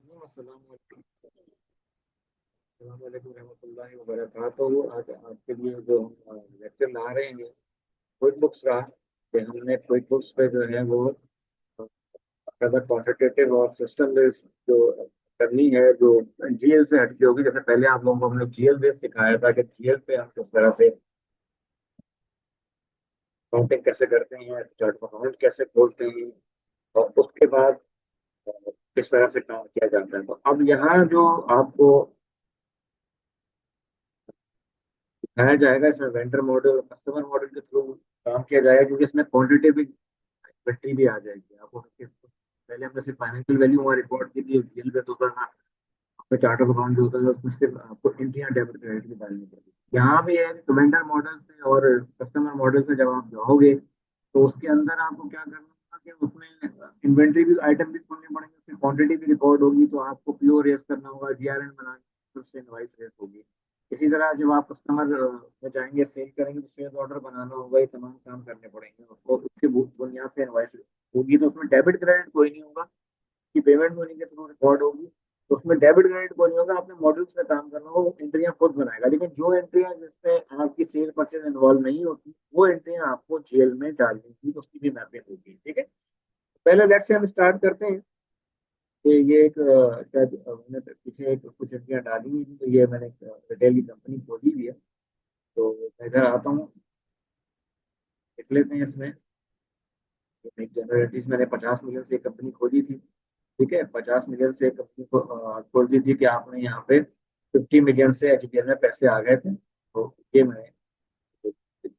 अस्सलामुअलैकुम रहमतुल्लाहि व बरकातहू। आज आपके लिए जो हम लेक्चर ला रहे हैं क्विक बुक्स का, कि हमने क्विक बुक्स पे जो है वो अगर क्वांटिटेटिव और सिस्टम बेस्ड जो करनी है, जो जीएल से हटके होगी। जैसे पहले आप लोगों को हमने जीएल बेस सिखाया था कि जीएल पे आप किस तरह से काउंटिंग कैसे करते हैं, चार्ट अकाउंट कैसे खोलते हैं, और उसके बाद किस तरह से काम किया जाता है। तो अब यहाँ जो आपको दिखाया जाएगा, इसमें वेंडर मॉडल और कस्टमर मॉडल के थ्रू काम किया जाएगा, क्योंकि इसमें क्वांटिटी भी इन्वेंट्री भी आ जाएगी। आपको पहले हमने सिर्फ फाइनेंशियल वैल्यू वहाँ रिकॉर्ड की थी, डील बेस होता था, आपका चार्ट ऑफ अकाउंट जो होता था उसमें सिर्फ आपको एंट्रियां डेबिट क्रेडिट की डालनी पड़ेगी। यहाँ भी है कि वेंडर मॉडल से और कस्टमर मॉडल से जब आप जाओगे तो उसके अंदर आपको क्या करना होगा कि उसमें इन्वेंट्री भी आइटम भी खोलने पड़ेंगे, उसकी क्वांटिटी भी रिकॉर्ड होगी, तो आपको पीओ रेस करना होगा, जीआरएन बनाना, फिर उससे इनवाइस रेस होगी। इसी तरह जब आप कस्टमर में जाएंगे, सेल करेंगे, तो सेल्स ऑर्डर बनाना होगा, ये तमाम काम करने पड़ेंगे उसको, उसके बुनियाद पे इनवाइस होगी। तो उसमें डेबिट क्रेडिट कोई नहीं होगा कि पेमेंट मनी के थ्रू रिकॉर्ड होगी, तो उसमें डेबिट क्रेडिट कोई नहीं होगा। आपने मॉड्यूल्स में काम करना होगा, वो एंट्रियां खुद बनाएगा। लेकिन जो एंट्रियां जिसमें आपकी सेल परचेज इन्वॉल्व नहीं होती, वो एंट्रियां आपको जेल में डालनी थी, तो उसकी भी मैपिंग होगी। ठीक है, पहले लेट से हम स्टार्ट करते हैं कि ये एक शायद मैंने पीछे एक कुछ एंट्रियां डाली हुई थी, तो ये मैंने रिटेल की कंपनी खोली हुई है। तो मैं इधर आता हूँ, देख लेते हैं इसमें। जनरलिटीज मैंने 50 मिलियन से एक कंपनी खोली थी। ठीक है, 50 मिलियन से कंपनी को खोल दी थी कि आपने यहाँ पे 50 मिलियन से एचबीएल में पैसे आ गए थे, तो ये मैं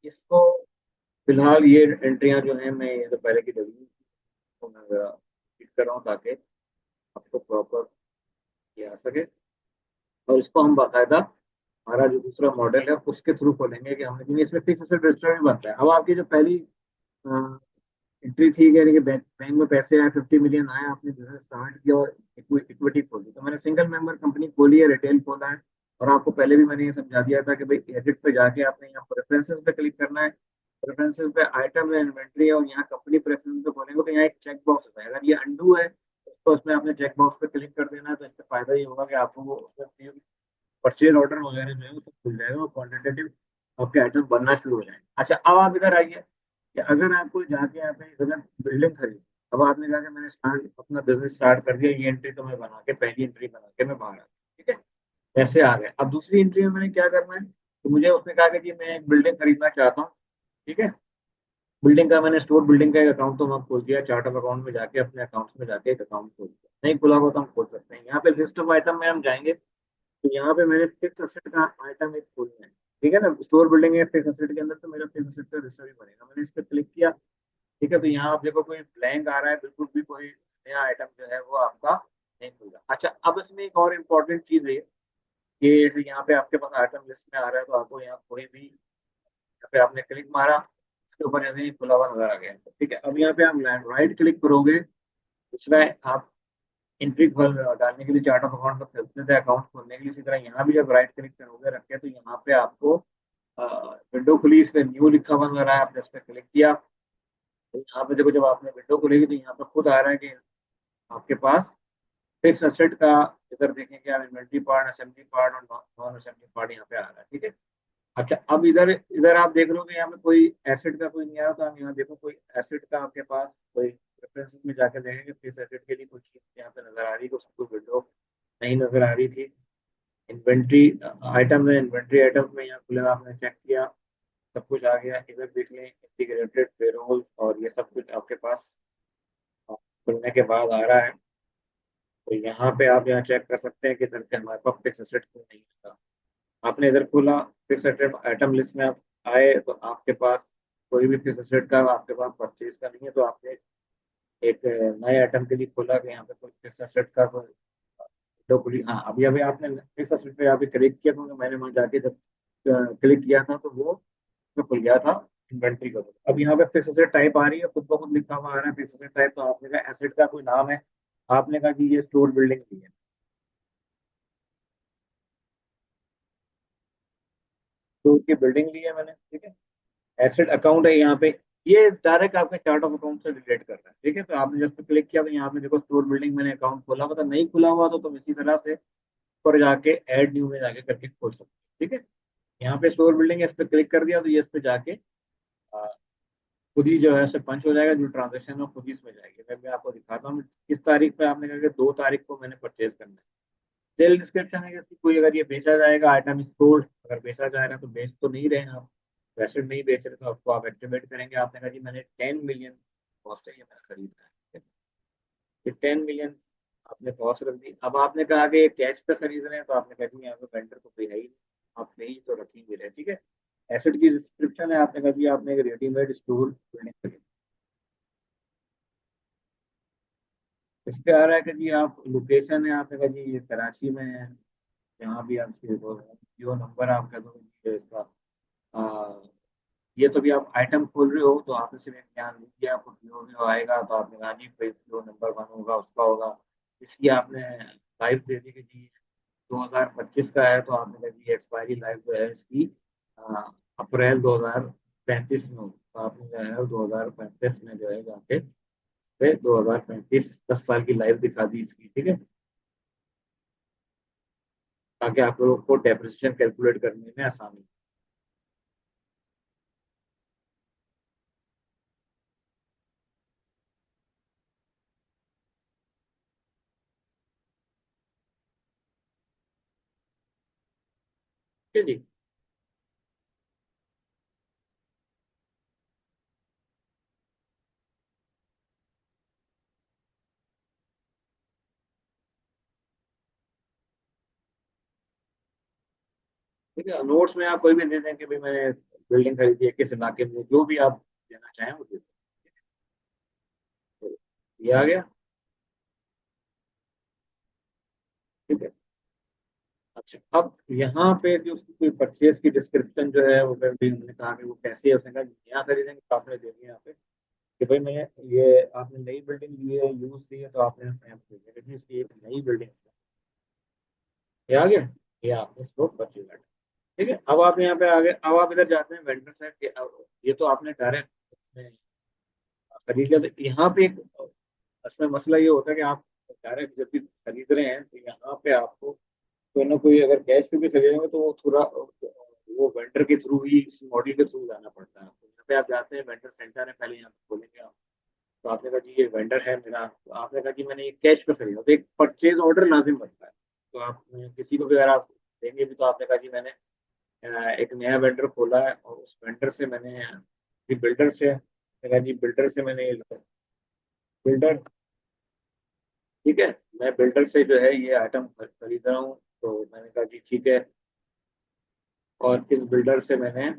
इसको फिलहाल ये एंट्रियां जो है मैं ये तो पहले की डली को मैं फिट कर रहा हूँ, ताकि आपको प्रॉपर ये आ सके। और इसको हम बाकायदा हमारा जो दूसरा मॉडल है उसके थ्रू खोलेंगे कि हमने, क्योंकि इसमें फिक्स एसेट रजिस्टर भी बनता है। अब आपकी जो पहली एंट्री थी, यानी कि बैंक बैंक में पैसे आए, 50 मिलियन आए, आपने बिजनेस स्टार्ट किया और इक्विटी खोली, तो मैंने सिंगल मेंबर कंपनी खोली है, रिटेल खोला है। और आपको पहले भी मैंने ये समझा दिया था कि भाई एडिट पे जाके आपने यहाँ प्रेफरेंसेस पे क्लिक करना है। प्रेफरेंसेस पे आइटम है, इन्वेंट्री है, और यहाँ कंपनी प्रेफरेंस पे खोलेंगे तो यहाँ एक चेक बॉक्स होता है। अगर ये अंडू है तो उसमें आपने चेक बॉक्स पे क्लिक कर देना है, तो इससे फायदा ये होगा कि आपको वो उसमें परचेज ऑर्डर वगैरह जो है वो सब खुल जाएगा, और क्वान्टिटेटिव आपके आइटम बनना शुरू हो जाएंगे। अच्छा, अब आप इधर आइए कि अगर आपको जाके यहाँ पे अगर बिल्डिंग खरीदी, अब आपने कहा कि मैंने स्टार्ट अपना बिजनेस स्टार्ट कर दिया, ये एंट्री तो मैं बना के, पहली एंट्री बना के मैं बाहर आ गया। ठीक है, पैसे आ गए। अब दूसरी एंट्री में मैंने क्या करना है, तो मुझे उसने कहा कि जी मैं एक बिल्डिंग खरीदना चाहता हूँ। ठीक है, बिल्डिंग का मैंने स्टोर बिल्डिंग का एक अकाउंट तो मैं खोल दिया, चार्ट ऑफ अकाउंट में जाके अपने अकाउंट्स में जाके एक अकाउंट खोल दिया। नहीं खुला हुआ तो हम खोल सकते हैं। यहाँ पे लिस्ट ऑफ आइटम में हम जाएंगे, तो यहाँ पे मैंने फिक्स असेट का आइटम एक खोलना है। ठीक है ना, स्टोर बिल्डिंग है फिक्स असेट के अंदर, तो मेरा फिक्स असेट का रजिस्टर भी बनेगा। मैंने इस पर क्लिक किया। ठीक है, तो यहाँ आप देखो कोई ब्लैंक आ रहा है, बिल्कुल भी कोई नया आइटम जो है वो आपका नहीं खुल रहा। अच्छा, अब इसमें एक और इम्पोर्टेंट चीज है कि जैसे यहाँ पे आपके पास आइटम लिस्ट में आ रहा है, तो आपको यहाँ कोई भी, यहाँ पे आपने क्लिक मारा, उसके ऊपर जैसे ही खुला हुआ नजर आ गया। ठीक है, अब यहाँ पे आप राइट क्लिक करोगे, इसमें आप एंट्री डालने के लिए चार्ट ऑफ अकाउंट पर खोलते थे, अकाउंट खोलने के लिए। इसी तरह यहाँ भी जब राइट क्लिक करोगे रख के, तो यहाँ पे आपको विंडो खुली, इस पे न्यू लिखा हुआ नजर आया, आपने इस पे क्लिक किया, तो यहाँ पे देखो जब आपने विंडो खुलेगी तो यहाँ पे खुद आ रहा है कि आपके पास फिक्स एसेट का, इधर देखेंगे आप, इन्वेंट्री पार्ट, असेंबली पार्ट और नॉन असेंबली पार्ट यहाँ पे आ रहा है। ठीक है, अच्छा, अब इधर इधर आप देख लोगे यहाँ पे कोई एसेट का कोई नहीं आ रहा, तो हम यहाँ देखो कोई एसेट का आपके पास कोई रेफरेंसेस में जाकर देखेंगे, फिक्स एसेट के लिए कुछ चीज यहाँ पे नजर आ रही है, उसकी कोई विंडो नहीं नजर आ रही थी। इन्वेंट्री आइटम है, इन्वेंट्री आइटम में यहाँ खुले आपने चेक किया, सब कुछ आ गया। इधर देख लें इंटीग्रेटेड पेरोल, और ये सब कुछ आपके पास खुलने के बाद आ रहा है। तो यहाँ पे आप यहाँ चेक कर सकते हैं कि इधर के हमारे पास फिक्स एसेट क्यों नहीं होता। आपने इधर खोला, फिक्स एसेट आइटम लिस्ट में आप आए, तो आपके पास कोई भी फिक्स एसेट का आपके पास परचेज का नहीं है, तो आपने एक नए आइटम के लिए खोला कि यहाँ पे कोई फिक्स एसेट का कोई विंडो खुली। हाँ, अभी अभी आपने फिक्स एसेट पे यहाँ पे क्लिक किया, क्योंकि मैंने वहाँ जाके जब क्लिक किया था तो वो तो खुल गया था इन्वेंट्री का। अब यहाँ पे फिक्स एसेट टाइप आ रही है, खुद ब खुद लिखा हुआ आ रहा है फिक्स एसेट टाइप, तो आपने कहा एसेट का कोई नाम है, आपने कहा कि ये स्टोर बिल्डिंग की है। तो उसकी बिल्डिंग ली है मैंने। ठीक है, एसेट अकाउंट है यहाँ पे, ये डायरेक्ट आपके चार्ट ऑफ अकाउंट से रिलेट कर रहा है। ठीक है, तो आपने जब क्लिक किया तो यहाँ पे देखो स्टोर बिल्डिंग मैंने अकाउंट खोला हुआ था, नहीं खुला हुआ तो तुम इसी तरह से ऊपर जाके ऐड न्यू में जाके करके खोल सकते हो। ठीक है, यहाँ पे स्टोर बिल्डिंग है, इस पे क्लिक कर दिया तो ये इस पे जाके आ, खुद ही जो है उसे पंच हो जाएगा, जो ट्रांजेक्शन है खुद ही इसमें जाएगी। मैं आपको दिखाता हूँ किस तारीख पे आपने कहा कि 2 तारीख को मैंने परचेज करना है। सेल डिस्क्रिप्शन है कि इसकी कोई, अगर ये बेचा जाएगा आइटम स्टोर, अगर बेचा जा रहा है तो बेच तो नहीं रहे हैं आप, वैसे नहीं बेच रहे तो आपको आप एक्टिवेट करेंगे। आपने कहा जी मैंने 10 मिलियन कॉस्ट है ये मैंने खरीदना है, ये 10 मिलियन आपने कॉस्ट रख दी। अब आपने कहा कि ये कैश पे खरीद रहे हैं तो आपने कहा जी यहाँ पे वेंडर को कोई है ही नहीं, आप नहीं तो रखेंगे रहे। ठीक है, एसेट की डिस्क्रिप्शन है, आपने कहा जी आपने एक रेडीमेड स्टोर बिल्डिंग खरीदी। इस पे आ रहा है कि जी आप लोकेशन है, आपने कहा जी ये कराची में है, जहाँ भी आप जियो नंबर आप कह दो जी इसका। आ, ये तो भी आप आइटम खोल रहे हो तो आपने सिर्फ एक ध्यान दीजिए, आपको जियो जियो आएगा तो आपने कहा जी भाई जो नंबर 1 होगा उसका होगा। इसकी आपने लाइफ दे दी कि जी 2025 का है, तो आपने कहा जी एक्सपायरी लाइफ जो है इसकी आ, अप्रैल 2035 में होगी, तो आपने जो है 2035 में जो है जाके पे 2035 10 साल की लाइफ दिखा दी इसकी। ठीक है, ताकि आप लोगों को डेप्रिसिएशन कैलकुलेट करने में आसानी हो। ठीक है जी। ठीक है, नोट्स में आप कोई भी दे दें कि भाई मैंने बिल्डिंग खरीदी है किस इलाके में, जो भी आप देना चाहें वो दे सकते हैं। ये आ गया। ठीक है, अच्छा अब यहाँ पे जो उसकी कोई परचेज की डिस्क्रिप्शन जो है वो भी हमने कहा कि वो कैसे है, उसने कहा यहाँ खरीदेंगे तो आपने दे दिया यहाँ पे कि भाई मैं ये आपने नई बिल्डिंग ली है यूज दी है तो आपने अपने आप खरीदी है, लेकिन इसकी एक नई बिल्डिंग ये आ गया, ये आपने इसको परचेज कर। ठीक है, अब आप यहाँ पे आ गए, अब आप इधर जाते हैं वेंडर साइड के। अब ये तो आपने डायरेक्ट खरीद लिया, तो यहाँ पे एक इसमें मसला ये होता है कि आप डायरेक्ट जब भी खरीद रहे हैं तो यहाँ पे आपको कोई ना कोई, अगर कैश पे भी खरीदेंगे तो वो थोड़ा वो वेंडर के थ्रू ही, इस मॉडल के थ्रू जाना पड़ता है। तो यहाँ पे आप जाते हैं वेंडर सेंटर है, पहले यहाँ पे खोलेंगे आप, तो आपने कहा जी ये वेंडर है मेरा, तो आपने कहा जी मैंने ये कैश पे खरीदा, तो एक परचेज ऑर्डर लाजिम बनता है। तो आप किसी को भी अगर आप देंगे भी तो आपने कहा जी मैंने एक नया वेंडर खोला है और उस वेंडर से मैंने जी बिल्डर से, मैंने कहा जी बिल्डर से मैंने ये बिल्डर, ठीक है, मैं बिल्डर से जो है ये आइटम खरीद रहा हूँ, तो मैंने कहा जी ठीक है। और इस बिल्डर से मैंने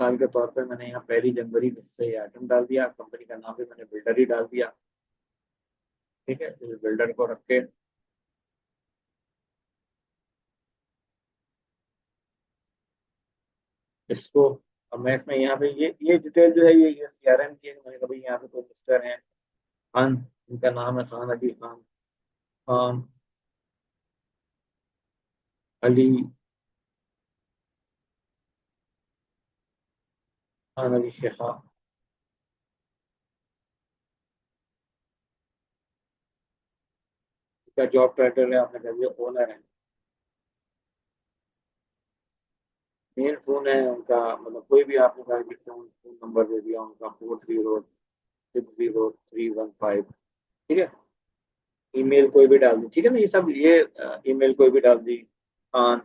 साल के तौर पे मैंने यहाँ 1 जनवरी से ये आइटम डाल दिया, कंपनी का नाम भी मैंने बिल्डर ही डाल दिया। ठीक है, इस बिल्डर को रख के इसको, अब मैं इसमें यहाँ पे ये डिटेल जो है ये सीआरएम की है। मैंने कहा भाई यहाँ पे कोई मिस्टर है खान, इनका नाम है खान अली खान, खान अली, खान अली शेखा का जॉब टाइटल है, आपने कह दिया ओनर है। मेन फोन है उनका, मतलब कोई भी आपने कहा कि फोन फोन नंबर दे दिया उनका 40060315। ठीक है, ईमेल कोई भी डाल दी, ठीक है ना, ये सब ये ईमेल कोई भी डाल दी, खान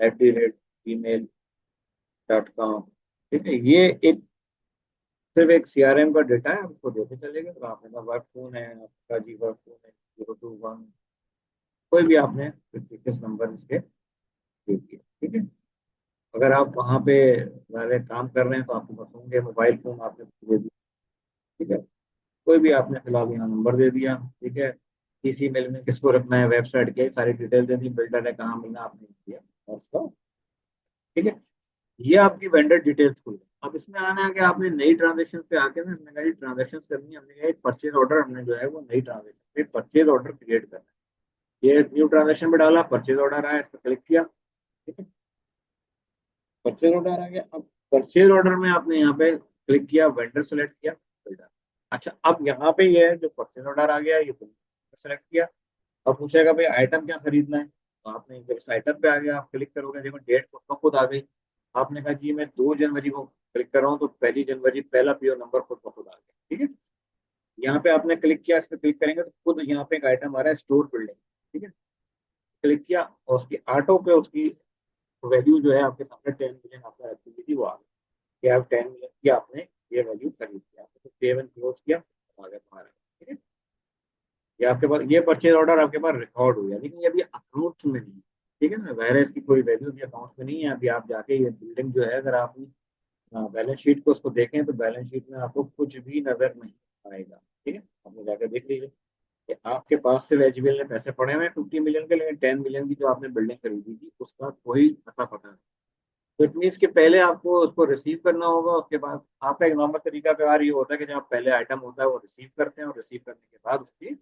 @gmail.com। ठीक है, ये एक सिर्फ एक सीआरएम का डेटा है, आपको देते चलेगा। तो आपने कहा वर्क फोन है आपका जी, वर्क फोन है 021, कोई भी आपने फिक्स नंबर इसके दे दिए। ठीक है, अगर आप वहाँ पे वाले काम कर रहे हैं तो आपके पास होंगे मोबाइल फोन, आपने दे दिया। ठीक है, कोई भी आपने फिलहाल यहाँ नंबर दे दिया। ठीक है, इसी मेल में किसको रखना है, वेबसाइट के सारी डिटेल दे दी, बिल्डर है कहाँ मिलना आपने दिया और उसका। ठीक है, ये आपकी वेंडर डिटेल्स खुल गई। अब इसमें आना है कि आपने नई ट्रांजेक्शन पे आके ना, हमने कहा ट्रांजेक्शन करनी है, हमने कहा एक परचेज ऑर्डर, हमने जो है वो नई ट्रांजेक्शन एक परचेज ऑर्डर क्रिएट करना है। ये न्यू ट्रांजेक्शन पे डाला, परचेज ऑर्डर आया, इस पर क्लिक किया। ठीक है, परचेज ऑर्डर आ गया। अब परचेज ऑर्डर में आपने यहाँ पे क्लिक किया, वेंडर सेलेक्ट किया, बिल्डर। अच्छा, अब यहाँ पे ये है जो परचेज ऑर्डर आ गया, ये सेलेक्ट किया। अब पूछेगा भाई आइटम क्या खरीदना है, तो आपने जब इस आइटम पे आ गया, आप क्लिक करोगे, देखो डेट खुद आ गई। आपने कहा जी मैं 2 जनवरी को क्लिक कर रहा हूँ, तो 1 जनवरी पहला पीओ नंबर खुद आ गया। ठीक है, यहाँ पे आपने क्लिक किया, इस पे क्लिक करेंगे तो खुद यहाँ पे एक आइटम आ रहा है, स्टोर बिल्डिंग। ठीक है, क्लिक किया और उसकी ऑटो पे उसकी वैल्यू जो है आपके सामने 10 मिलियन आपका रखी थी वो आ गई कि आप 10 मिलियन की आपने ये वैल्यू खरीद लिया, तो सेव एंड क्लोज किया, आ गया तुम्हारा। ठीक है, ये आपके पास ये परचेज ऑर्डर आपके पास रिकॉर्ड हो गया, लेकिन ये अभी अकाउंट में नहीं है। ठीक है ना, वायरस की कोई वैल्यू भी अकाउंट में नहीं है। अभी आप जाके ये बिल्डिंग जो है, अगर आप बैलेंस शीट को उसको देखें तो बैलेंस शीट में आपको कुछ भी नजर नहीं आएगा। ठीक है, आपने जाकर देख लीजिए कि आपके पास से एचबीएल ने पैसे पड़े हुए हैं 50 मिलियन के, लेकिन 10 मिलियन की जो आपने बिल्डिंग खरीदी थी उसका कोई पता पता नहीं। तो इट मीन्स कि पहले आपको उसको रिसीव करना होगा, उसके बाद आपका एक नॉर्मल तरीका कार ये होता है कि जब पहले आइटम होता है वो रिसीव करते हैं, और रिसीव करने के बाद उसकी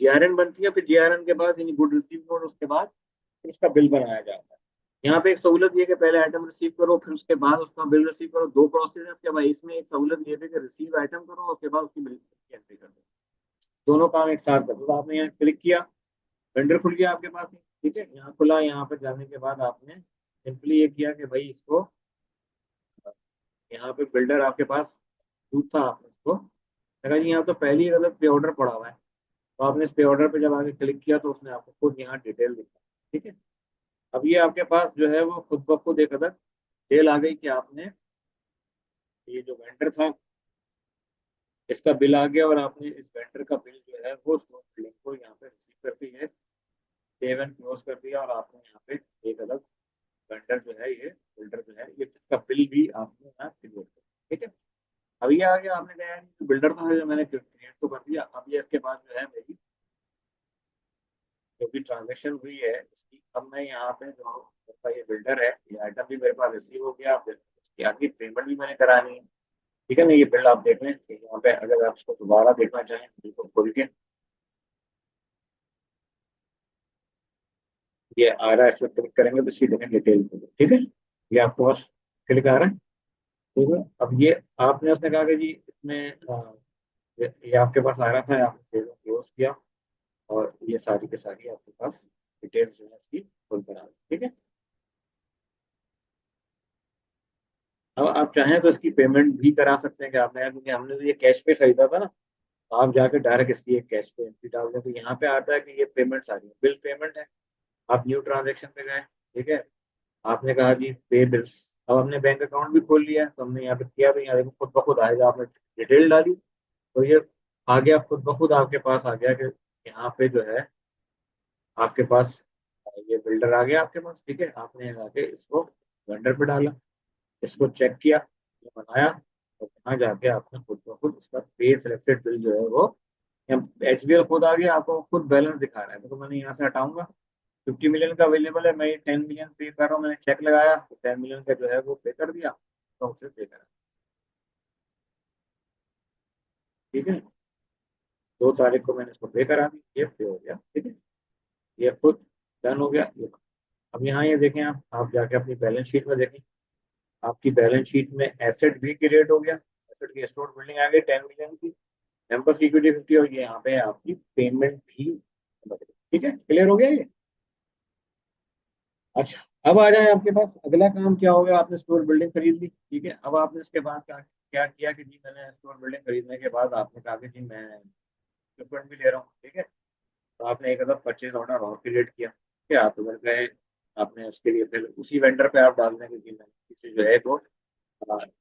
जीआरएन बनती है, फिर जीआरएन के बाद यानी गुड रिसीव नोट, उसके बाद फिर उसका बिल बनाया जाता है। यहाँ पे एक सहूलत ये है कि पहले आइटम रिसीव करो, फिर उसके बाद उसका बिल रिसीव करो, दो प्रोसेस है उसके बाद। इसमें एक सहूलत ये है कि रिसीव आइटम करो, उसके बाद उसकी बिल की एंट्री कर दो, दोनों काम एक साथ कर दो। तो आपने यहाँ क्लिक किया, वेंडर खुल गया आपके पास ही। ठीक है, यहाँ खुला, यहाँ पर जाने के बाद आपने सिंपली ये किया कि भाई इसको, यहाँ पे बिल्डर आपके पास दूध था, आपने इसको लगा जी यहाँ तो पहली गलत पे ऑर्डर पड़ा हुआ है, तो आपने इस पे ऑर्डर पे जब आगे क्लिक किया तो उसने आपको खुद यहाँ डिटेल दिखा। ठीक है, अब ये आपके पास जो है वो खुद ब खुद एक अदर डिटेल आ गई कि आपने ये जो वेंडर था इसका बिल आ गया, और आपने इस वेंडर का बिल जो है वो स्टोर बिलिंग को यहाँ पे रिसीव कर दी है, सेव एंड क्लोज कर दिया, और आपने यहाँ पे एक अलग वेंडर जो है, ये बिल्डर जो है, ये इसका बिल भी आपने यहाँ क्लियर कर दिया। ठीक है, अब ये आ गया, आपने कहा यार बिल्डर तो है जो मैंने क्रिएट तो कर दिया, अब ये इसके बाद जो है मेरी जो भी ट्रांजेक्शन हुई है इसकी, अब मैं यहाँ पे जो मेरा ये बिल्डर है, ये आइटम भी मेरे पास रिसीव हो गया, फिर इसकी आगे पेमेंट भी मैंने करानी है। ठीक है ना, ये बिल आप देख लें कि यहाँ पे अगर आप इसको दोबारा देखना चाहें बिल्कुल खोल के, ये आ रहा है, इस पर क्लिक करेंगे तो इसकी डिटेल। ठीक है, ये आपको बस क्लिक आ रहा है। ठीक है, अब ये आपने उसने कहा कि जी इसमें ये आपके पास आ रहा था, आपने सेव क्लोज किया, और ये सारी के सारी आपके पास डिटेल्स जो है इसकी खुल कर आ गई। ठीक है, अब आप चाहें तो इसकी पेमेंट भी करा सकते हैं कि आपने, क्योंकि हमने तो ये कैश पे खरीदा था ना, तो आप जाके डायरेक्ट इसकी एक कैश पे एंट्री डाल दें, तो यहाँ पे आता है कि ये पेमेंट्स आ रही है, बिल पेमेंट है। आप न्यू ट्रांजेक्शन पे गए। ठीक है, आपने कहा जी पे बिल्स, अब हमने बैंक अकाउंट भी खोल लिया, तो हमने यहाँ पे किया, तो यहाँ देखो खुद ब खुद आएगा, आपने डिटेल डाली तो ये आ गया, खुद ब खुद आपके पास आ गया कि यहाँ पे जो है आपके पास ये बिल्डर आ गया आपके पास। ठीक है, आपने यहाँ के इसको वेंडर पे डाला, इसको चेक किया, ये बनाया, तो यहाँ जाके आपने खुद ब खुद उसका पे सिलेक्टेड बिल जो है वो एचबीएल खुद आ गया, आपको खुद बैलेंस दिखा रहा है। तो मैंने यहाँ से हटाऊंगा, 50 मिलियन का अवेलेबल है, मैं ये 10 मिलियन पे कर रहा हूँ, मैंने चेक लगाया तो 10 मिलियन का जो है वो पे कर दिया, तो उसे पे करा। ठीक है, 2 तारीख को मैंने इसको पे करा दी, ये पे हो गया। ठीक है, ये खुद डन हो गया ये। अब यहाँ ये देखें, आप जाके अपनी बैलेंस शीट में देखें, आपकी बैलेंस शीट में एसेट भी क्रिएट हो गया, एसेट की स्टोर बिल्डिंग आ गई 10 मिलियन की, कैंपस इक्विटी 50, और ये यहाँ पे आपकी पेमेंट भी बन गई। ठीक है, क्लियर हो गया ये। अच्छा, अब आ जाए आपके पास अगला काम क्या हो गया, आपने स्टोर बिल्डिंग खरीद ली। ठीक है, अब आपने इसके बाद क्या क्या किया कि जी मैंने स्टोर बिल्डिंग खरीदने के बाद आपने कहा कि जी मैं इक्विपमेंट भी ले रहा हूँ। ठीक है, तो आपने एक अदर परचेज ऑर्डर और क्रिएट किया। क्या आप उधर गए, आपने उसके लिए फिर उसी वेंडर पे आप डाल दें कि जी मैंने किसी जो है तो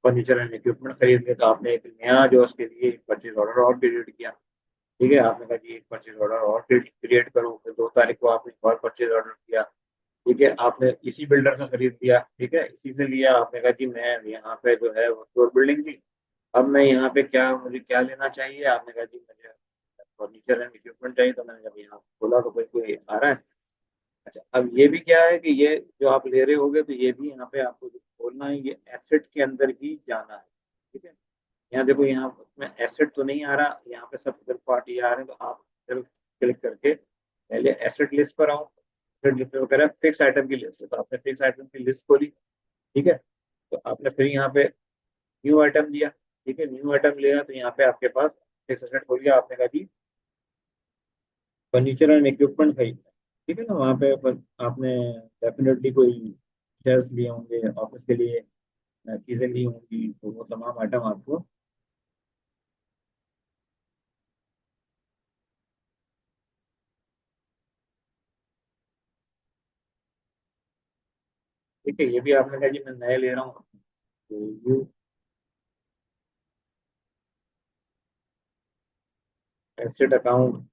फर्नीचर एंड इक्विपमेंट खरीद लिया, तो आपने एक नया जो उसके लिए परचेज ऑर्डर और क्रिएट किया। ठीक है, आपने कहा जी एक परचेज ऑर्डर और क्रिएट करो, फिर 2 तारीख को आपने एक और परचेज ऑर्डर किया। ठीक है, आपने इसी बिल्डर से खरीद लिया। ठीक है, इसी से लिया, आपने कहा जी मैं यहाँ पे जो है वो स्टोर बिल्डिंग थी, अब मैं यहाँ पे क्या, मुझे क्या लेना चाहिए, आपने कहा जी मुझे फर्नीचर एंड इक्विपमेंट चाहिए, तो मैंने जब यहाँ खोला तो कोई कोई आ रहा है। अच्छा, अब ये भी क्या है कि ये जो आप ले रहे होगे, तो ये भी यहाँ पे आपको जो खोलना है ये एसेट के अंदर ही जाना है। ठीक है, यहाँ देखो, यहाँ उसमें एसेट तो नहीं आ रहा, यहाँ पे सब थर्ड पार्टी आ रहे हैं, तो आप सिर्फ क्लिक करके पहले एसेट लिस्ट पर आओ, फिर जिसमें वो कह रहा है फिक्स आइटम की लिस्ट है, तो आपने फिक्स आइटम की लिस्ट खोली। ठीक है, तो आपने फिर यहाँ पे न्यू आइटम दिया। ठीक है, न्यू आइटम लिया तो यहाँ पे आपके पास फिक्स एसेट हो गया। आपने कहा जी फर्नीचर एंड इक्विपमेंट खरीदना है। ठीक है ना, वहाँ पे आपने डेफिनेटली कोई शेयर्स लिए होंगे ऑफिस के लिए, चीजें ली होंगी, तो वो तमाम आइटम आपको। ठीक है, ये भी आपने कहा जी मैं नए ले रहा हूँ, तो यू एसेट अकाउंट।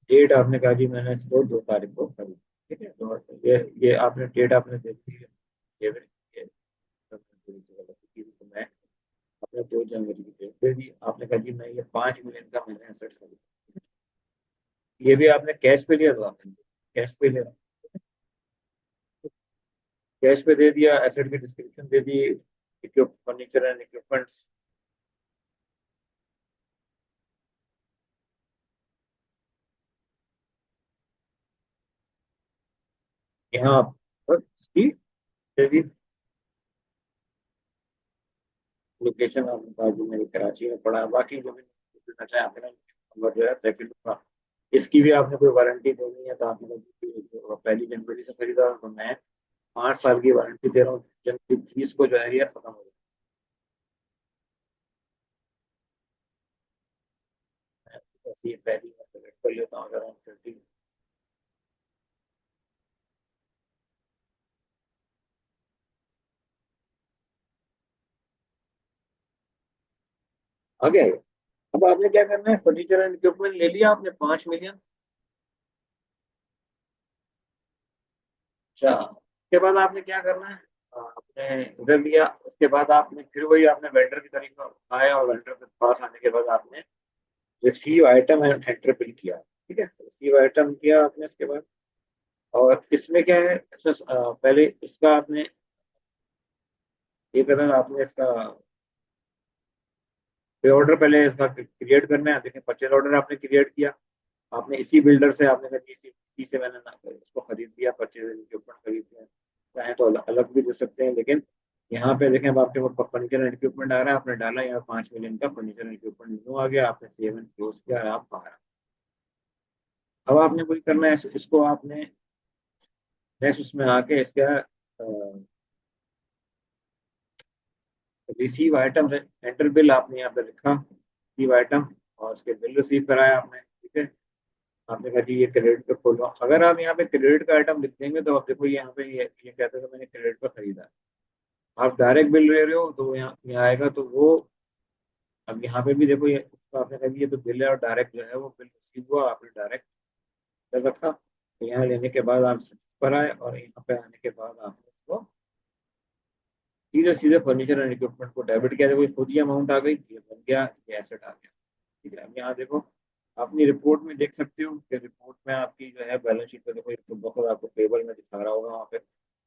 डेट आपने कहा जी मैंने इसको 2 तारीख को खरीदी। ठीक है, तो ये आपने डेट आपने दे दी है। ये भी- ये सब थोड़ी सी गलत की थी, तो मैं आपने 2 जनवरी की डेट दे दी। आपने कहा जी मैं ये 5 मिलियन का मैंने एसेट खरीदा। ये भी आपने कैश पे लिया, तो आपने कैश पे लिया, कैश पे दे दिया, एसेट की description they the, furniture and equipments. यहाँ पर इसकी दे दी। लोकेशन आपने कहा जी मेरी कराची में पड़ा है। बाकी जो भी देना चाहे आपने नंबर जो है सेकंड का, इसकी भी आपने कोई वारंटी देनी है तो आपने कहा जी, जो 1 जनवरी से खरीदा तो मैं 5 साल की वारंटी दे रहा हूँ, जनवरी 30 को जो है ये खत्म हो जाए। ऐसी पहली मैं सेलेक्ट कर लेता हूँ अगर हम 30। आगे अब आपने क्या करना है, फर्नीचर एंड इक्विपमेंट ले लिया आपने 5 मिलियन। अच्छा, उसके बाद आपने क्या करना है, आपने इधर लिया, उसके बाद आपने फिर वही आपने वेंडर की तरीका आया और वेंडर के पास आने के बाद आपने receive item and enter bill किया। ठीक है, रिसीव आइटम किया आपने इसके बाद। और इसमें क्या है, पहले इसका आपने ये करना, आपने इसका पे ऑर्डर पहले इसका क्रिएट करना है। देखिए परचेज ऑर्डर आपने क्रिएट किया, आपने इसी बिल्डर से आपने कहा कि इसी से मैंने ना इसको खरीद दिया, परचेज इक्विपमेंट खरीद दिया। चाहे तो अलग अलग भी दे सकते हैं, लेकिन यहाँ पे देखें अब आपके पास फर्नीचर एंड इक्विपमेंट आ रहा है, आपने डाला यहाँ 5 मिलियन का फर्नीचर एंड इक्विपमेंट न्यू आ गया, आपने सेव एंड क्लोज किया और आप बाहर। अब आपने कोई करना है, इसको आपने नेक्स्ट उसमें आके इसका रिसीव आइटम एंटर बिल आपने यहाँ पे लिखा, रिसीव आइटम, और उसके बिल रिसीव कराया आपने। ठीक है, आपने कहा जी ये क्रेडिट पे खोल रहा हूँ। अगर आप यहाँ पे क्रेडिट का आइटम लिख देंगे तो आप देखो यहाँ पे ये कहते हैं कि मैंने क्रेडिट पर खरीदा है। आप डायरेक्ट बिल ले रहे हो तो यहाँ आएगा तो वो, अब यहाँ पे भी देखो ये तो आपने कहा जी ये तो बिल है और डायरेक्ट जो है वो बिल रिसीव हुआ, आपने डायरेक्ट रखा। तो यहाँ लेने के बाद आप पर आए और यहाँ पे आने के बाद आपने उसको सीधे सीधे फर्नीचर एंड इक्विपमेंट को डेबिट किया। देखो ये खुद ही अमाउंट आ गई, ये बन गया, ये एसेट आ गया। ठीक है, अब यहाँ देखो अपनी रिपोर्ट में देख सकते हो कि रिपोर्ट में आपकी जो है बैलेंस शीट पे देखो, एक तो बहुत आपको टेबल में दिखा रहा होगा वहाँ पे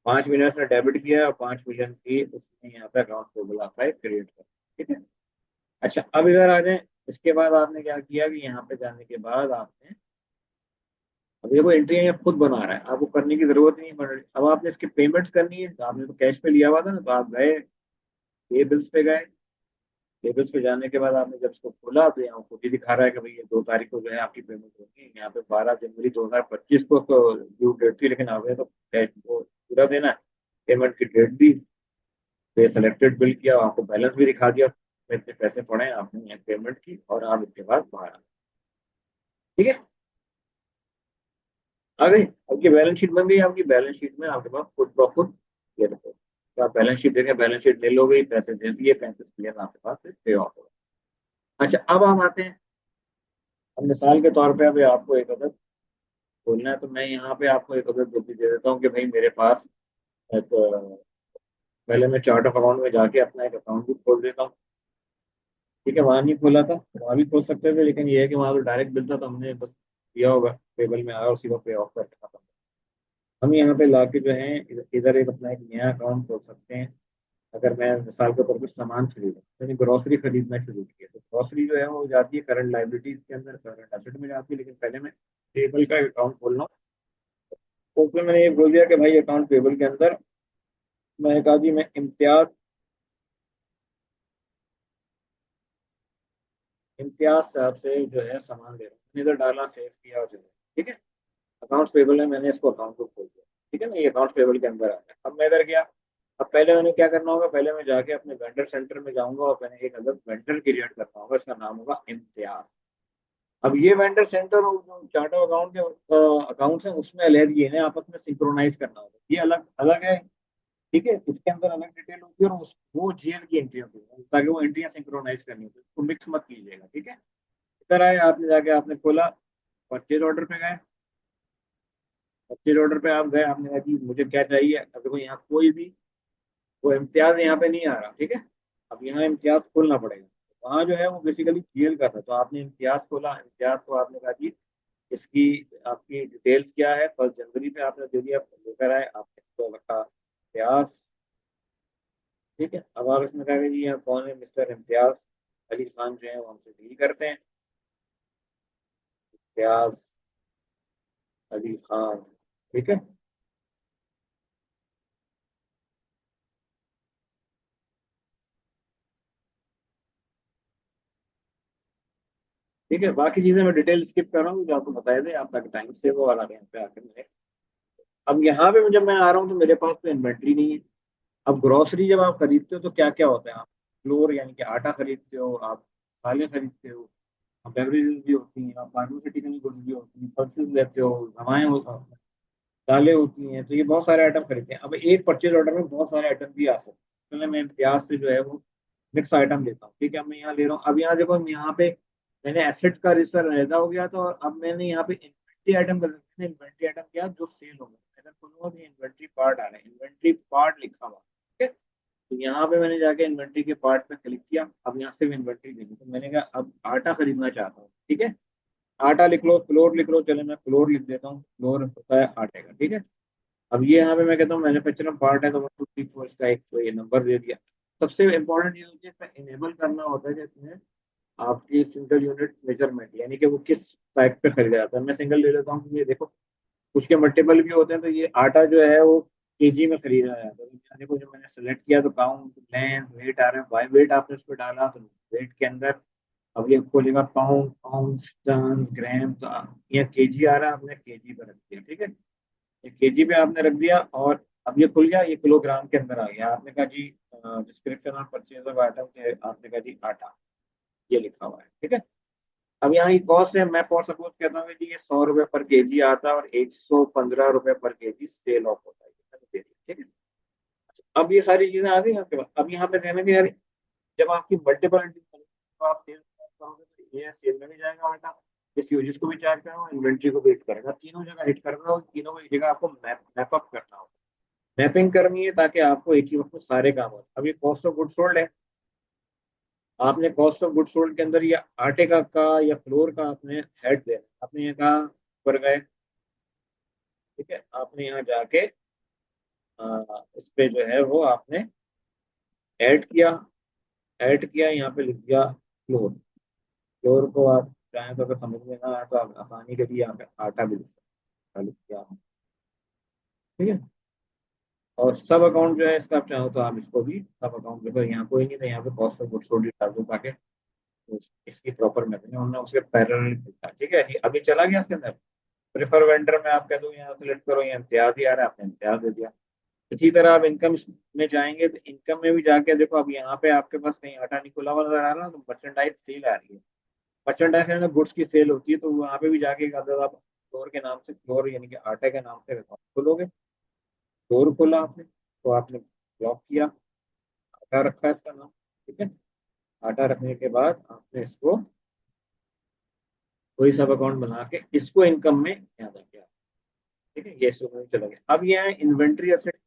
5 मिलियन से डेबिट किया है और 5 मिलियन की उसने यहाँ पे अकाउंट टेबल आता है क्रिएट कर। ठीक है, अच्छा अब इधर आ जाए। इसके बाद आपने क्या किया कि यहाँ पे जाने के बाद आपने, अब ये वो एंट्री है ये खुद बना रहा है, आपको करने की जरूरत नहीं पड़ रही। अब आपने इसकी पेमेंट्स करनी है, तो आपने तो कैश पे लिया हुआ था ना, तो आप गए पे बिल्स पे गए। टेबल्स पे जाने के बाद आपने जब इसको खोला तो यहाँ खुद ही दिखा रहा है कि भाई ये 2 तारीख को जो है आपकी पेमेंट होगी। यहाँ पे 12 जनवरी 2025 को तो ड्यू डेट थी, लेकिन आपने तो कैश को पूरा देना है। पेमेंट की डेट दी, पे सेलेक्टेड बिल किया, आपको बैलेंस भी दिखा दिया में इतने पैसे पड़े हैं, आपने यहाँ पेमेंट की और आप इसके बाद बाहर आ गए। ठीक है, आ गई आपकी बैलेंस शीट बन गई। आपकी बैलेंस शीट में आपके पास खुद ब खुद ये देखो, तो आप बैलेंस शीट देखें, बैलेंस शीट ले लो गई, पैसे दे दिए, 35 मिलियन आपके पास से पे ऑफ हो। अच्छा अब हम आते हैं, अब मिसाल के तौर पे अभी आपको एक अदद बोलना है, तो मैं यहाँ पे आपको एक अदद भी दे देता हूँ कि भाई मेरे पास एक, पहले मैं चार्ट ऑफ अकाउंट में जाके अपना एक अकाउंट भी खोल देता हूँ। ठीक है, वहां नहीं खोला था, वहां भी खोल सकते थे, लेकिन ये है कि वहां तो डायरेक्ट बिल था तो हमने बस दिया होगा, टेबल में आया और सीधा पे ऑफ करके खत्म। हम यहाँ पे ला के जो है इधर एक अपना एक नया अकाउंट खोल सकते हैं। अगर मैं मिसाल के तौर पर सामान खरीदूँ, मैंने ग्रोसरी खरीदना शुरू किया, तो ग्रोसरी जो है वो जाती है करंट लाइबिलिटीज के अंदर, करंट एसेट में जाती है, लेकिन पहले मैं टेबल का अकाउंट खोलना। तो उसमें मैंने ये बोल दिया कि भाई अकाउंट पेबल के अंदर मैंने कहा जी मैं इम्तियाज इम्तियाज साहब से जो है सामान ले रहा हूँ, मैंने इधर डाला, सेव किया और चले, ठीक है। अकाउंट्स पेबल में मैंने इसको अकाउंट को खोल दिया, ठीक है ना, ये अकाउंट्स पेबल के अंदर आ गया। अब मैं इधर गया। अब पहले मैंने क्या करना होगा, पहले मैं जाके अपने वेंडर सेंटर में जाऊंगा और मैंने एक अलग वेंडर क्रिएट करना होगा, इसका नाम होगा इम्तियाज। अब ये वेंडर सेंटर और जो चार्ट ऑफ अकाउंट के अकाउंट्स हैं उसमें अलग ये है, आपस में सिंक्रोनाइज करना होगा, ये अलग अलग है, ठीक है। इसके अंदर अलग डिटेल होती है और वो जीएल की एंट्री होती है, ताकि वो एंट्रियां सिंक्रोनाइज करनी होती है, तो मिक्स मत कीजिएगा, ठीक है। इधर आए, आपने जाके आपने खोला, परचेज ऑर्डर पे गए। परचेज ऑर्डर पे आप गए, आपने कहा कि मुझे क्या चाहिए। अब देखो यहाँ कोई भी वो इम्तियाज यहाँ पे नहीं आ रहा, ठीक है। अब यहाँ इम्तियाज खोलना पड़ेगा। वहाँ जो है वो बेसिकली जीएल का था, तो आपने इम्तियाज खोला, इम्तियाज को आपने कहा कि इसकी आपकी डिटेल्स क्या है, 1 जनवरी पे आपने दे दिया, लेकर आए, आपने इसको रखा इम्तियाज, ठीक है। अब आप इसमें कहेंगे जी यहाँ कौन है, मिस्टर इम्तियाज अली खान जो है वो हमसे डील करते हैं, इम्तियाज अली खान, ठीक है। ठीक है, बाकी चीजें मैं डिटेल स्किप कर रहा हूँ, जो आपको बताया थे, आप ताकि टाइम सेव हो वाला यहाँ पे आकर मेरे। अब यहाँ पे जब मैं आ रहा हूँ तो मेरे पास तो इन्वेंट्री नहीं है। अब ग्रोसरी जब आप खरीदते हो तो क्या क्या होता है, आप फ्लोर यानी कि आटा खरीदते हो, आप दालें खरीदते हो, बेवरेजेस भी होती हैं, आप फार्मास्यूटिकल गुड्स भी होती हैं, पल्सेस लेते हो, दवाएं होती हैं, दालें होती हैं, तो ये बहुत सारे आइटम खरीदते हैं। अब एक परचेज ऑर्डर में बहुत सारे आइटम भी आ सकते हैं, इसलिए मैं प्याज से जो है वो मिक्स आइटम लेता हूँ, ठीक है। अब मैं यहाँ ले रहा हूँ, अब यहाँ देखो यहाँ पे मैंने एसेट का रजिस्टर रहता हो गया, तो अब मैंने यहाँ पे इन्वेंट्री आइटम कर दिया। इन्वेंट्री आइटम क्या, जो सेल हो गया, अगर खोलूंगा तो इन्वेंट्री पार्ट आ रहा है, इन्वेंट्री पार्ट लिखा हुआ, ठीक है। तो यहाँ पे मैंने जाके इन्वेंट्री के पार्ट पे क्लिक किया, अब यहाँ से इन्वेंट्री लेनी, तो मैंने कहा अब आटा खरीदना चाहता हूँ, ठीक है। आटा लिख लो, फ्लोर लिख लो, चले मैं फ्लोर लिख देता हूँ, फ्लोर होता है आटे का, ठीक है। अब ये यहाँ पे मैं कहता हूँ मैन्युफैक्चरिंग पार्ट है, तो 1 2 3 4 इसका एक तो ये नंबर दे दिया। सबसे इंपॉर्टेंट चीज होती है, इसमें इनेबल करना होता है कि इसमें आपकी सिंगल यूनिट मेजरमेंट, यानी कि वो किस टाइप पे खरीदा जाता है। मैं सिंगल ले लेता हूँ, तो ये देखो कुछ के मल्टीपल भी होते हैं, तो ये आटा जो है वो केजी में खरीदा जाता है। तो यानी को जब मैंने सेलेक्ट किया तो काउंट, लेंथ, वेट आ रहा है, बाई वेट आपने उस पर डाला, तो वेट के अंदर अब ये खोलेगा पाउंड, पाउंड, टन, ग्राम, तो ये केजी आ रहा है, आपने केजी पे रख दिया, ठीक है। ये केजी पे आपने रख दिया, और अब ये खुल गया, ये किलोग्राम के अंदर आ गया। आपने कहा जी description of purchase of item के, आपने कहा जी आटा, ये लिखा हुआ है, ठीक है। अब यहाँ की कॉस्ट है, मैं फॉर सपोज कहता हूँ कि जी ये 100 रुपये पर केजी आता है और 115 रुपये पर केजी सेल ऑफ होता है, ये मैंने दे दिया, ठीक है। अब ये सारी चीजें आ गई आपके पास। अब यहाँ पे कहना कि यार जब आपकी मल्टीपल एंट्री तो आप सेल करोगे, तो ये सेल में भी जाएगा आटा, इस यूजेस को भी चार्ज करेगा, इन्वेंट्री को भी हिट करेगा, तीनों जगह हिट कर रहा है, और तीनों को एक जगह आपको मैप अप करना होगा, मैपिंग करनी है, ताकि आपको एक ही वक्त में सारे काम हो। अब ये कॉस्ट ऑफ गुड सोल्ड है, आपने कॉस्ट ऑफ गुड सोल्ड के अंदर ये आटे का या फ्लोर का आपने हेड देना, आपने ये कहा ऊपर गए, ठीक है। आपने यहाँ जाके इस पे जो है वो आपने ऐड किया, ऐड किया, यहाँ पे लिख दिया फ्लोर। फ्लोर को आप चाहें तो अगर समझ में ना आए तो आप आसानी के लिए यहाँ पे आटा भी लिख सकते हैं, लिख दिया, ठीक है। और सब अकाउंट जो है इसका आप चाहो तो आप इसको भी सब अकाउंट देखो, यहाँ कोई नहीं था, यहाँ पे कॉस्ट ऑफ गुड सोल्ड डाल दो, ताकि इसकी प्रॉपर मैपिंग हमने उसके पैरेलल लिखा, ठीक है। ये अभी चला गया इसके अंदर। प्रेफर वेंडर में आप कह दो यहाँ सेलेक्ट करो, यहाँ इम्तियाज ही आ रहा है, आपने इम्तियाज दे दिया। इसी तरह आप इनकम में जाएंगे, तो इनकम में भी जाके देखो, अब यहाँ पे आपके पास कहीं आटा नहीं खुला हुआ नजर आ रहा, तो मर्चेंडाइज सेल आ रही है। मर्चेंडाइज में गुड्स की सेल होती है, तो वहाँ पे भी जाके अगर आप फ्लोर के नाम से, फ्लोर यानी कि आटे के नाम से अकाउंट खोलोगे, फ्लोर खोला आपने, तो आपने ब्लॉक किया, आटा रखा है इसका नाम, ठीक है। आटा रखने के बाद आपने इसको कोई सब अकाउंट बना के इसको इनकम में याद रखिए, ठीक है। ये इसको में चला गया। अब ये है इन्वेंट्री एसेट,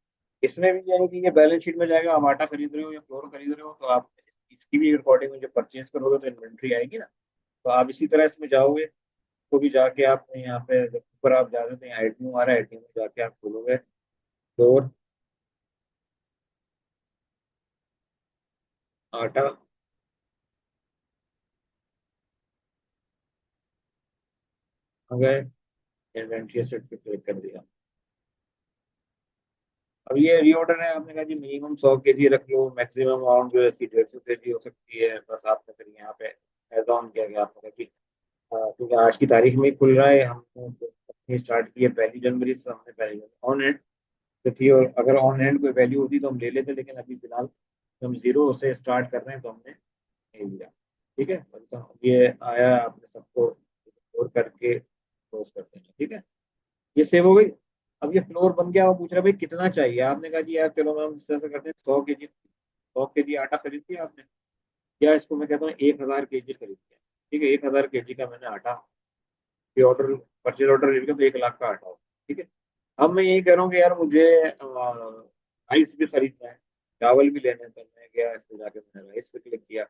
इसमें भी यानी कि ये बैलेंस शीट में जाएगा, आप आटा खरीद रहे हो या फ्लोर खरीद रहे हो, तो आप इसकी भी रिकॉर्डिंग में जब परचेज करोगे तो इन्वेंट्री आएगी ना, तो आप इसी तरह इसमें जाओगे, तो भी जाके आप यहाँ पे जब ऊपर आप जा रहे हो तो आईटीयू आ रहा है, आईटीयू में जाके आप खोलोगे फ्लोर, आटा, आ गए, इन्वेंट्री एसेट पे क्लिक कर दिया, अब ये रीऑर्डर है, आपने कहा जी मिनिमम 100 केजी रख लो, मैक्सिमम अमाउंट जो है इसकी 150 केजी हो सकती है, बस आपने फिर यहाँ पे एड ऑन किया गया आपने कहा कि क्योंकि आज की तारीख में ही खुल रहा है, हमने कंपनी स्टार्ट की है 1 जनवरी से, हमने पहले ऑन हैंड तो थी, और अगर ऑन हैंड कोई वैल्यू होती तो हम ले लेते, लेकिन अभी फिलहाल हम जीरो से स्टार्ट कर रहे हैं तो हमने नहीं लिया। ठीक है, तो ये आया, आपने सबको स्टोर करके क्लोज करते हैं। ठीक है, ये सेव हो गई। अब ये फ्लोर बन गया, वो पूछ रहा है भाई कितना चाहिए, आपने कहा जी यार चलो मैम इस तरह से करते हैं, 100 केजी, 100 केजी आटा खरीद लिया आपने, या इसको मैं कहता हूँ 1000 केजी खरीद लिया। ठीक है, 1000 केजी का मैंने आटा, ये ऑर्डर, परचेज ऑर्डर ले लिया तो 1 लाख का आटा हो। ठीक है, अब मैं यही कह रहा हूँ कि यार मुझे राइस भी खरीदना है, चावल भी लेने हैं, तो मैं गया इसको जाके मैंने राइस पे क्लिक किया।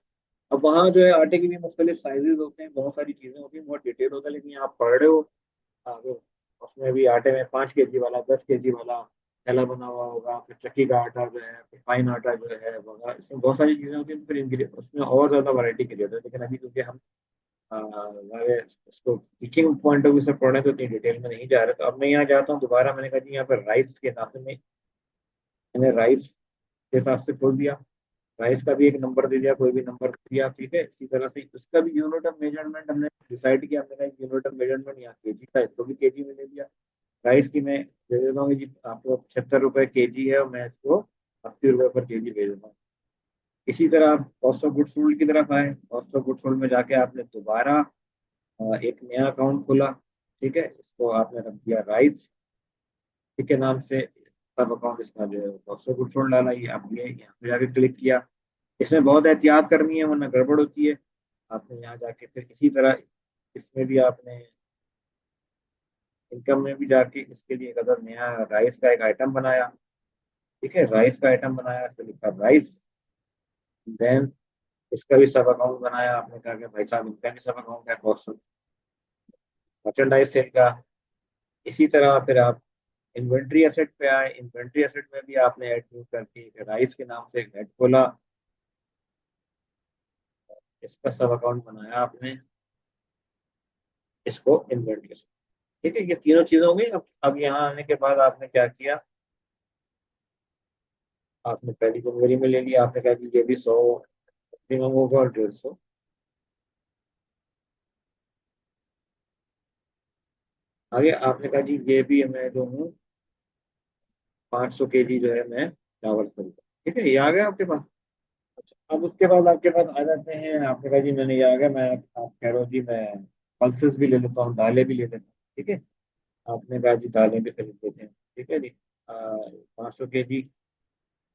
अब वहाँ जो है आटे के भी मुख्तलिफ साइजेस होते हैं, बहुत सारी चीजें होती हैं, बहुत डिटेल होता है, लेकिन आप पढ़ रहे हो आगे, उसमें भी आटे में 5 केजी वाला, 10 केजी वाला थैला बना हुआ होगा, फिर चक्की का आटा जो है, फिर फाइन आटा जो है वगैरह, इसमें बहुत सारी चीजें होती हैं, फिर ingredient उसमें और ज्यादा वैरायटी क्रिएट है, लेकिन अभी क्योंकि हम हमारे इसको टीचिंग पॉइंट ऑफ व्यू से पढ़ रहे हैं तो इतनी डिटेल में नहीं जा रहे, तो अब मैं यहाँ जाता हूँ दोबारा, मैंने कहा जी यहाँ पर राइस के नाम से मैंने राइस के हिसाब से खोल दिया, राइस का भी एक नंबर दे दिया, कोई भी नंबर दिया। ठीक है, इसी तरह से उसका भी यूनिट ऑफ मेजरमेंट हमने डिसाइड किया, हमने कहा यूनिट ऑफ मेजरमेंट यहाँ केजी का, इसको भी केजी में ले दिया। राइस की मैं दे देता हूँ जी आपको 76 रुपए केजी है, और मैं इसको 80 रुपए पर केजी दे देता हूँ। इसी तरह आप कॉस्ट ऑफ गुड सोल्ड की तरफ आए, कॉस्ट ऑफ गुड सोल्ड में जाके आपने दोबारा एक नया अकाउंट खोला। ठीक है, इसको आपने रख दिया राइस के नाम से, सब अकाउंट इसका जो है कॉस्ट ऑफ गुड सोल्ड डाला, ये आप ये यहाँ पे जाके क्लिक किया। इसमें बहुत एहतियात करनी है वरना गड़बड़ होती है। आपने यहाँ जाके फिर इसी तरह इसमें भी आपने इनकम में भी जाके इसके लिए एक अदर नया राइस का एक आइटम बनाया। ठीक है, राइस का आइटम बनाया, इसको लिखा राइस, देन इसका भी सब अकाउंट बनाया, आपने कहा कि भाई साहब इनका भी सब अकाउंट है, कॉस्ट मर्चेंडाइज सेल का। इसी तरह फिर आप इन्वेंट्री एसेट पे आए, इन्वेंट्री एसेट में भी आपने ऐड न्यू करके राइस के नाम से एक ऐड खोला, इसका सब अकाउंट बनाया आपने, इसको इन्वेंट्री। ठीक है, ये तीनों चीजें हो गई। अब यहाँ आने के बाद आपने क्या किया, आपने पहली जनवरी में ले लिया, आपने कहा कि ये भी 100 मिनिमम होगा और 150। आगे आपने कहा जी ये भी मैं जो हूँ 500 केजी जो है मैं चावल खरीदा। ठीक है, ये आ गया आपके पास। अच्छा, अब उसके बाद आपके पास आ जाते हैं, आपने कहा जी मैंने ये आ गया, मैं आप कह रहे हो जी मैं पल्सेस भी ले लेता हूँ, दालें भी ले लेता हूँ। ठीक है, आपने कहा जी दालें भी खरीद लेते हैं। ठीक है जी, 500 केजी,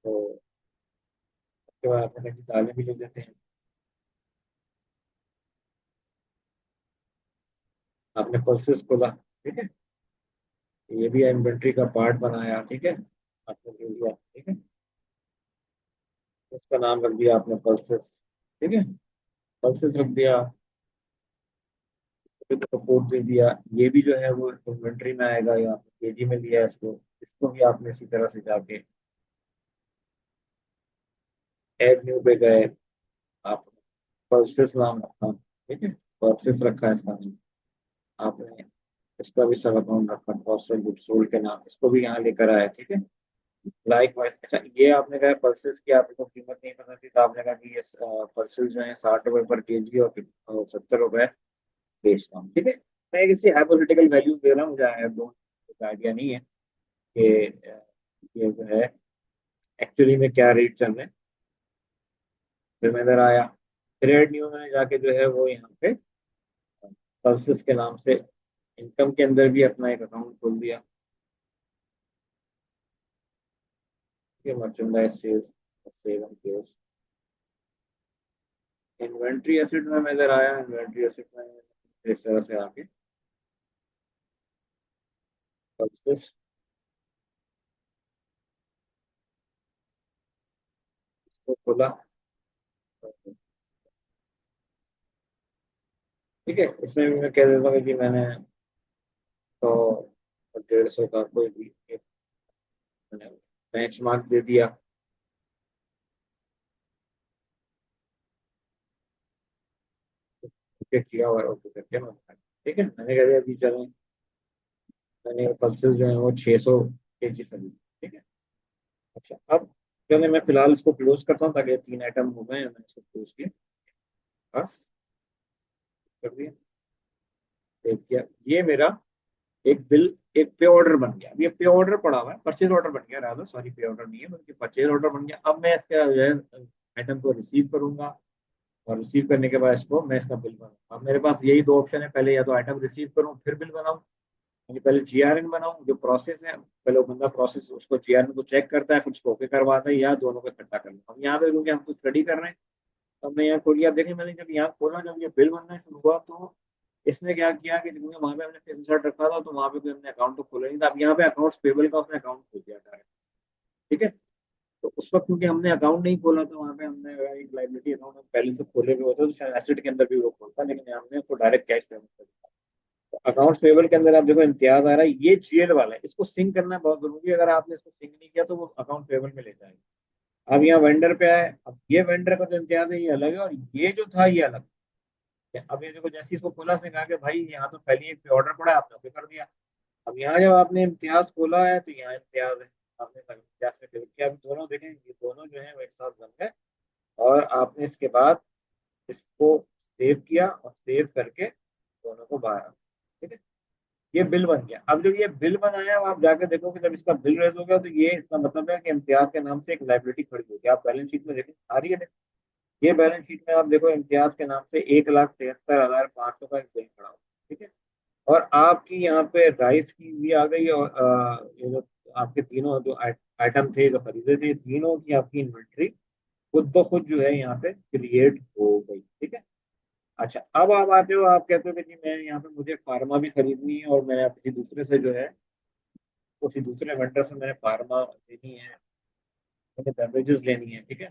तो उसके बाद आपने कहा जी दालें भी ले लेते हैं, आपने पल्सेस खोला। ठीक है, ये भी इन्वेंट्री का पार्ट बनाया। ठीक है, आपने ले लिया। ठीक है, इसका नाम रख दिया आपने पल्सेस। ठीक है, पल्सेस रख दिया, फिर सपोर्ट दे दिया, ये भी जो है वो इन्वेंट्री में आएगा, या केजी में लिया है इसको, इसको भी आपने इसी तरह से जाके एड न्यू पे गए, आप पल्सेस नाम रखा। ठीक है, पल्सेस रखा है इसका नाम आपने, इसका भी सब अकाउंट रखा कॉस्ट ऑफ गुड सोल्ड के नाम, इसको भी यहाँ लेकर आया। ठीक है, लाइक वाइज। अच्छा, ये आपने कहा पल्सेस की आपको कीमत नहीं पता थी, तो आपने कहा कि ये पल्सेस जो है 60 रुपए पर केजी और 70 रुपए बेचता हूँ। ठीक है, मैं किसी हाइपोथेटिकल वैल्यू दे रहा हूँ, मुझे कुछ आइडिया नहीं है कि ये जो है एक्चुअली में क्या रेट चल रहे हैं। फिर मैं इधर आया, ट्रेड न्यू में जाके जो है वो यहाँ पे पल्सेस के नाम से इनकम के अंदर भी अपना एक अकाउंट खोल दिया। ठीक है, merchandise sales, sale and sales, inventory asset में मैं इधर आया, इन्वेंट्री एसेट में इस तरह से आके पल्सेस को खोला। ठीक है, इसमें भी मैं कह देता हूँ कि मैंने 100 और 150 का कोई भी एक मैंने बेंच मार्क दे दिया। ओके किया और ओके करके मैं ठीक है, मैंने कह दिया कि चलो, मैंने पल्सेस जो है वो 600 केजी खरीदी। ठीक है, अच्छा, अब चलिए मैं फिलहाल इसको क्लोज करता हूँ ताकि 3 आइटम हो गए हैं, मैं इसको क्लोज किया, बस कर दिया, सेव किया। ये मेरा एक बिल, एक पे ऑर्डर बन गया। अब ये पे ऑर्डर पड़ा हुआ है, परचेज ऑर्डर बन गया, राधा सॉरी, पे ऑर्डर नहीं है बल्कि परचेज ऑर्डर बन गया। अब मैं इसका जो है आइटम को रिसीव करूंगा, और रिसीव करने के बाद इसको मैं इसका बिल बनाऊंगा। अब मेरे पास यही दो ऑप्शन है, पहले या तो आइटम रिसीव करूं फिर बिल बनाऊं, यानी पहले जीआरएन बनाऊं, जो प्रोसेस है पहले वो बंदा प्रोसेस उसको जीआरएन को चेक करता है, कुछ को ओके करवाता है, या दोनों को इकट्ठा कर लें। हम यहाँ पे क्योंकि हम कुछ स्टडी कर रहे हैं, तो हमने यहाँ खोलिए। आप देखें मैंने जब यहाँ खोला, जब ये बिल बनना शुरू हुआ, तो इसने क्या किया कि क्योंकि वहां पे हमने इंसर्ट रखा था, तो वहां पे कोई हमने अकाउंट तो खोला नहीं था। अब यहाँ पे अकाउंट्स पेबल का उसने अकाउंट खोल दिया डायरेक्ट, ठीक है। तो उस वक्त क्योंकि हमने अकाउंट नहीं खोला था वहां पे, हमने एक लाइबिलिटी अकाउंट हम पहले से खोले हुए होते तो शायद एसेट के अंदर भी वो खोलता, लेकिन हमने उसको डायरेक्ट कैश पेमेंट कर दिया। तो अकाउंट्स पेबल के अंदर आप देखो इम्तियाज आ रहा है, ये जीएल वाला है, इसको सिंक करना बहुत जरूरी है। अगर आपने इसको सिंक नहीं किया तो वो अकाउंट पेबल में ले जाएगा। अब यहाँ वेंडर पे आए, अब ये वेंडर का जो इम्तियाज है ये अलग है, और ये जो था ये अलग है। अब ये देखो, जैसे इसको खोला, से कहा कि भाई यहाँ तो पहले एक पे ऑर्डर पड़ा है, आपने ओके कर दिया। अब यहाँ जब आपने इम्तियाज खोला है तो यहाँ इम्तियाज है, आपने इम्तियाज में क्लिक किया। अभी दोनों देखें, ये दोनों जो है वो एक साथ बन गए, और आपने इसके बाद इसको सेव किया, और सेव करके दोनों को बाहर आ, ठीक है। ये बिल बन गया। अब जब ये बिल बनाया, अब आप जाके देखोगे जब इसका बिल रेज हो गया, तो ये इसका मतलब है कि इम्तियाज के नाम से एक लाइबिलिटी खड़ी होगी। आप बैलेंस शीट में देखें आ रही है, ये बैलेंस शीट में आप देखो इम्तियाज के नाम से 1,73,500 का एक बिल खड़ा हो, ठीक है। और आपकी यहाँ पे राइस की भी आ गई, और ये जो आपके तीनों जो आइटम थे जो खरीदे थे, तीनों की आपकी इन्वेंट्री खुद ब खुद जो है यहाँ पे क्रिएट हो गई, ठीक है। अच्छा, अब आप आते हो, आप कहते हो कि जी मैं यहाँ पे मुझे फार्मा भी खरीदनी है, और मैं किसी दूसरे से जो है, उसी दूसरे वेंडर से मैंने फार्मा लेनी है, मुझे बेवरेजेस लेनी है, ठीक है।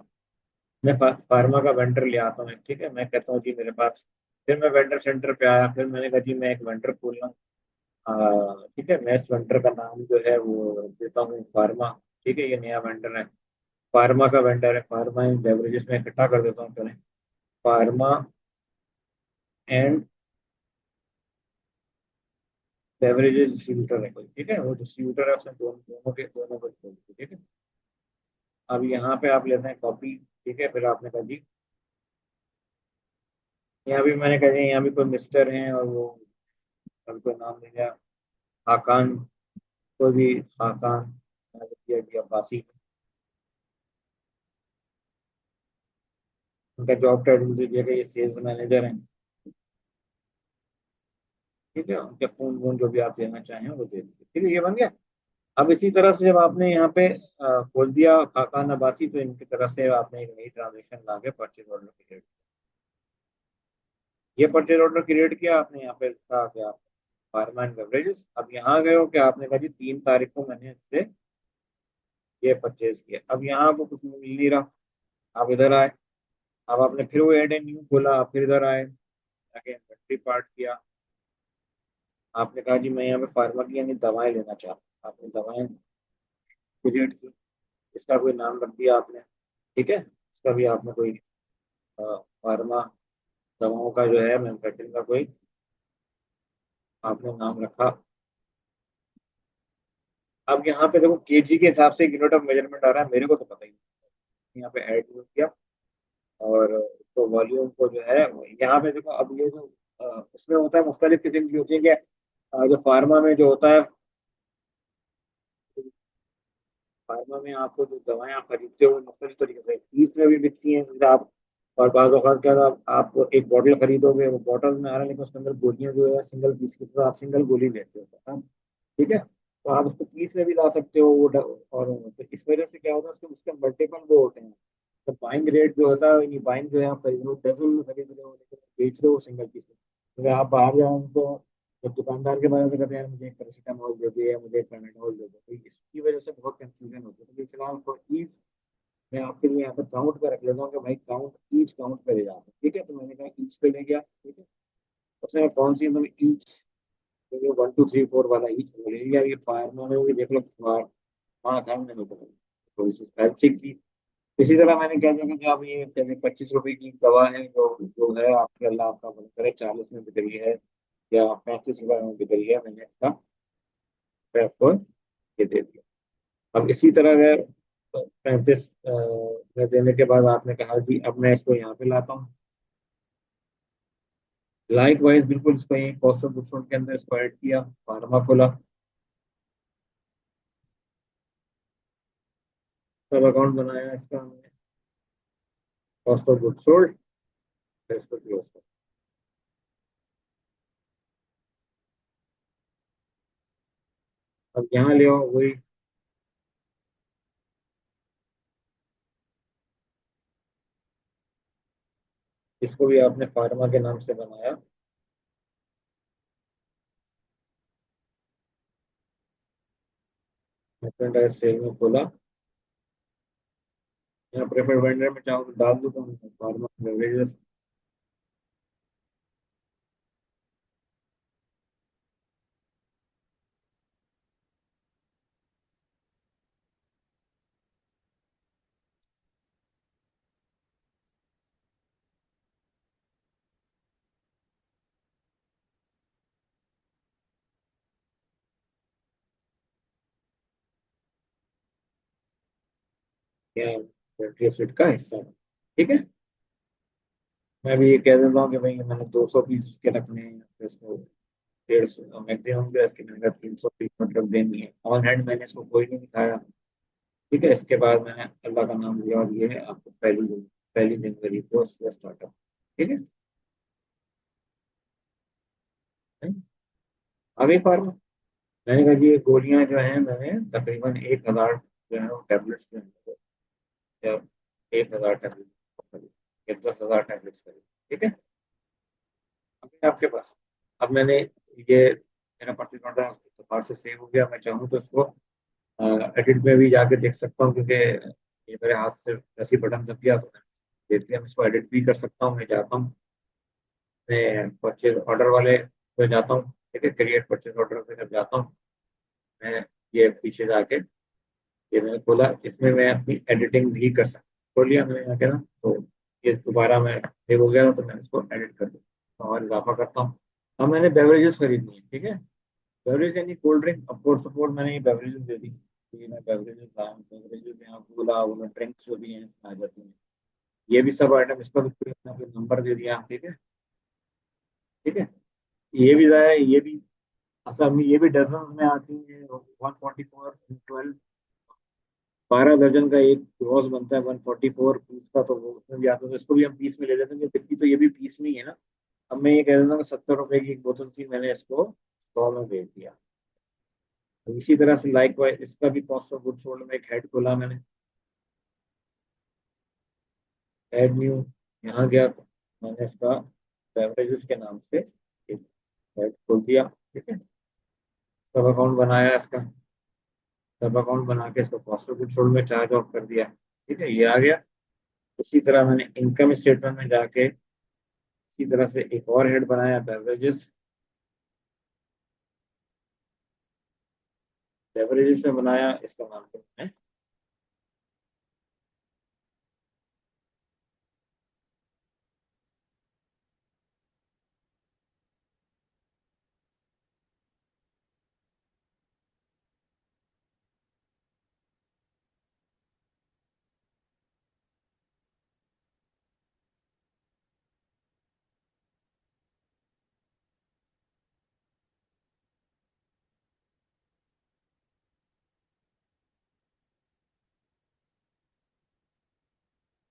मैं फार्मा का वेंडर ले आता हूँ, ठीक है। मैं कहता हूँ जी मेरे पास, फिर मैं वेंडर सेंटर पे आया, फिर मैंने कहा जी मैं एक वेंडर खोल रहा हूँ, ठीक है। मैं इस वेंडर का नाम जो है वो देता हूँ फार्मा, ठीक है। ये नया वेंडर है, फार्मा का वेंडर है, फार्मा एंड बेवरेजेस में इकट्ठा कर देता हूँ पहले, फार्मा एंड बेवरेजेस डिस्ट्रीब्यूटर है कोई, ठीक है। वो डिस्ट्रीब्यूटर है, उसने दोनों को खोल दिया, ठीक है। अब यहाँ पे आप लेते हैं कॉपी, ठीक है। फिर आपने कहा जी, यहाँ भी मैंने कहा जी यहाँ भी कोई मिस्टर हैं, और वो उनको नाम दे दिया हाकान, कोई भी हाकान, मैंने दिया कि अब्बासी। उनका जॉब टाइटल दे दिया कि ये सेल्स मैनेजर हैं, ठीक है। उनके फोन वोन जो भी आप देना चाहें वो दे दीजिए, ठीक है। ये बन गया। अब इसी तरह से जब आपने यहाँ पे खोल दिया खाकान अब्बासी, तो इनकी तरफ से आपने एक नई ट्रांजेक्शन ला के परचेज ऑर्डर क्रिएट, ये परचेज ऑर्डर क्रिएट किया आपने, यहाँ पे लिखा कि आप फार्मा एंड बेवरेजेस। अब यहाँ गए हो कि आपने कहा जी 3 तारीख को मैंने इससे ये परचेज किया। अब यहाँ आपको कुछ मिल नहीं रहा, आप इधर आए, अब आपने फिर वो एड एंड न्यू खोला, आप फिर इधर आए, जाके इन्वेंट्री पार्ट किया, आपने कहा जी मैं यहाँ पे फार्मा की यानी दवाएं लेना चाहता हूँ, आपने दवाएं क्रिएट की, इसका कोई नाम रख दिया आपने, ठीक है। इसका भी आपने कोई फार्मा दवाओं का जो है मैन्युफैक्चरिंग का कोई आपने नाम रखा। अब यहाँ पे देखो केजी के हिसाब से यूनिट ऑफ मेजरमेंट आ रहा है, मेरे को तो पता ही नहीं, यहाँ पे ऐड यूज किया, और तो वॉल्यूम को जो है यहाँ पे देखो। अब ये जो उसमें होता है मुख्तलिफ किस्म की होती है कि जो फार्मा में जो होता है, फार्मा में आपको जो दवाएं आप खरीदते हो वो मुख्तलिफ तरीके से पीस में भी बिकती हैं, जैसे आप, और बाज़ औक़ात क्या होता है, आप एक बॉटल खरीदोगे, वो बॉटल में आ रहा है लेकिन उसके अंदर गोलियां जो है सिंगल पीस की, तो आप सिंगल गोली लेते हो, हाँ, ठीक है। तो आप उसको पीस में भी ला सकते हो वो और तो इस वजह से क्या होता है, उसके मल्टीपल वो होते हैं। तो बाइंग रेट जो होता है, ये बाइंग जो है आप खरीद रहे हो डजन में खरीद रहे हो, लेकिन बेच रहे हो सिंगल पीस में। अगर आप बाहर जाओ तो जब दुकानदार के बारे में कहते हैं यार मुझे एक पैरासीटामोल दे दो या मुझे एक पैनाडोल दे दो, तो इसकी वजह से बहुत कंफ्यूजन होती है। तो फिलहाल फॉर ईज मैं आपके लिए यहाँ पर काउंट पे रख लेता हूँ कि भाई काउंट, ईच काउंट पे ले जाते हैं, ठीक है। तो मैंने कहा ईच पे ले गया, ठीक है। उसमें कौन सी मतलब ईच, तो ये 1 2 3 4 वाला ईच ले लिया। ये फायर में भी देख लो, फायर हाँ था, मैंने तो थोड़ी सी स्पेल चेक की। इसी तरह मैंने कह दिया कि जो अब ये 25 रुपए की दवा है, जो जो है आपके अल्लाह आपका भला करे, 40 में बिक रही है या 35 रुपए में बिक रही है, मैंने इसका आपको ये दे दिया। अब इसी तरह है, 35 में देने के बाद आपने कहा कि अब मैं इसको यहाँ पे लाता हूँ। लाइक वाइज बिल्कुल इसको यही कॉस्ट ऑफ गुड्स सोल्ड के अंदर इसको ऐड किया, फार्मा खोला, सब अकाउंट बनाया इसका हमने, कॉस्ट ऑफ गुड्स सोल्ड, फिर इसको क्लोज कर। अब यहाँ ले आओ वही, इसको भी आपने फार्मा के नाम से बनाया, मर्चेंडाइज सेल में खोला। यहाँ प्रेफर्ड वेंडर में चाहो तो डाल दो, तो फार्मा बेवरेजेस। क्या बैटरी एसिड का हिस्सा, ठीक है। मैं भी ये कह देता हूँ कि भाई मैंने 200 पीस के रखने हैं, फिर इसको 150 मैक्सिमम के, इसके मैंने 300 पीस मतलब देनी है ऑन हैंड, मैंने इसको कोई नहीं दिखाया। ठीक है, इसके बाद मैंने अल्लाह का नाम लिया और ये है आपको पहली जनवरी को स्टार्टअप। ठीक है, अभी फार्मा, मैंने कहा जी ये गोलियां जो हैं मैंने तकरीबन 1,000 जो है वो टैबलेट्स जो हैं, या 1,000 टैबलेट या 10,000 टैबलेट्स करी। ठीक है, अभी आपके पास, अब मैंने ये मेरा पर्टिकुलर ऑर्डर बाहर से सेव हो गया, मैं चाहूँ तो इसको एडिट में भी जाके देख सकता हूँ, क्योंकि ये मेरे हाथ से ऐसी बटन दब गया तो मैं देख लिया, मैं इसको एडिट भी कर सकता हूँ। मैं जाता हूँ, मैं परचेज ऑर्डर वाले पे जाता हूँ, ठीक है, क्रिएट परचेज ऑर्डर पे जब जाता हूँ, मैं ये पीछे जाके ये मैंने खोला, इसमें मैं अपनी एडिटिंग भी कर सकता हूँ। खोल लिया मैंने यहाँ के ना, तो ये दोबारा मैं सेव हो गया तो मैं इसको एडिट कर दूँ और इजाफा करता हूँ। अब मैंने बेवरेजेस खरीदनी है, ठीक है, बेवरेज यानी कोल्ड ड्रिंक, ऑफकोर्स सपोर्ट मैंने ये बेवरेजेस दे दी, तो ये मैं बेवरेजेस लाया, बेवरेजेस यहाँ पूरा वो ड्रिंक्स जो भी हैं आ जाती हैं, ये भी सब आइटम, इसका भी कोई अपना कोई नंबर दे दिया, ठीक है। ठीक है, ये भी ज़ाहिर है, ये भी असल में ये भी डजन में आती है, 144 12, 12 दर्जन का एक ग्रॉस बनता है 144 पीस का, तो वो उसमें भी आता है, तो इसको भी हम पीस में ले लेते हैं, क्योंकि तो ये भी पीस में ही है ना। अब मैं ये कह देता हूँ कि 70 रुपए की एक बोतल थी, मैंने इसको 100 में बेच दिया। तो इसी तरह से लाइक वाइज इसका भी कॉस्ट ऑफ गुड सोल्ड में एक हेड खोला मैंने, ऐड न्यू, यहाँ गया तो मैंने इसका बेवरेजेस के नाम से एक हेड खोल दिया। ठीक है, सब अकाउंट बनाया इसका, सब अकाउंट बना के इसको कॉस्ट ऑफ गुड सोल्ड में चार्ज ऑफ कर दिया। ठीक है, ये आ गया। इसी तरह मैंने इनकम स्टेटमेंट में जाके इसी तरह से एक और हेड बनाया, बेवरेजेस, बेवरेजेस में बनाया, इसका नाम तो मैंने,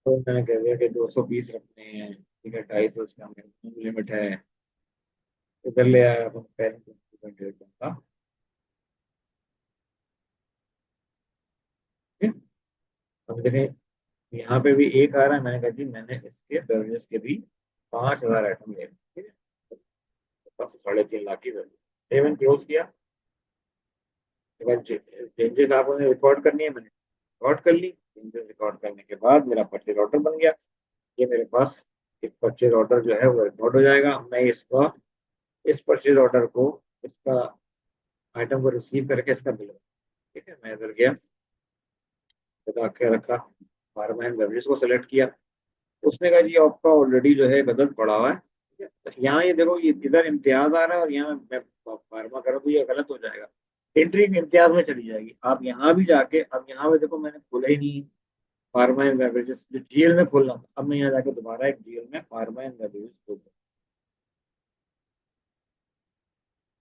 तो मैंने कह दिया कि 200 पीस रखने हैं, ठीक है, 250 उसका लिमिट है। इधर ले आया अपन पहले 1.5 का। ठीक है? अब देखें, यहाँ पे भी एक आ रहा है, मैंने कहा जी मैंने इसके बेवरेजेस के भी 5,000 आइटम ले, ठीक है, तो 3.5 लाख की वैल्यू पेमेंट क्लोज किया। चेंजेस आपने रिकॉर्ड करनी है, मैंने रिकॉर्ड कर ली, चेंजेस रिकॉर्ड करने के बाद मेरा परचेज ऑर्डर बन गया। ये मेरे पास एक परचेज ऑर्डर जो है वो रिकॉर्ड हो जाएगा। मैं इसका, इस परचेज ऑर्डर को, इसका आइटम को रिसीव करके इसका बिल, ठीक है, मैं इधर गया, बता के रखा, फार्मैन बेवरेज को सेलेक्ट किया, उसने कहा जी आपका ऑलरेडी जो है गलत पड़ा हुआ है। ठीक है? तो यहाँ ये देखो, ये इधर इम्तियाज आ रहा है और यहाँ मैं फार्मा करूँ तो ये गलत हो जाएगा। एंट्री इम्तियाज में चली जाएगी। आप यहाँ भी जाके, अब यहाँ पे देखो मैंने खोला ही नहीं फार्मा एंड बेवरेजेस, जो जीएल में खोलना था, अब मैं यहाँ जाके दोबारा एक जीएल में फार्मा एंड बेवरेजेस खोल दूँ,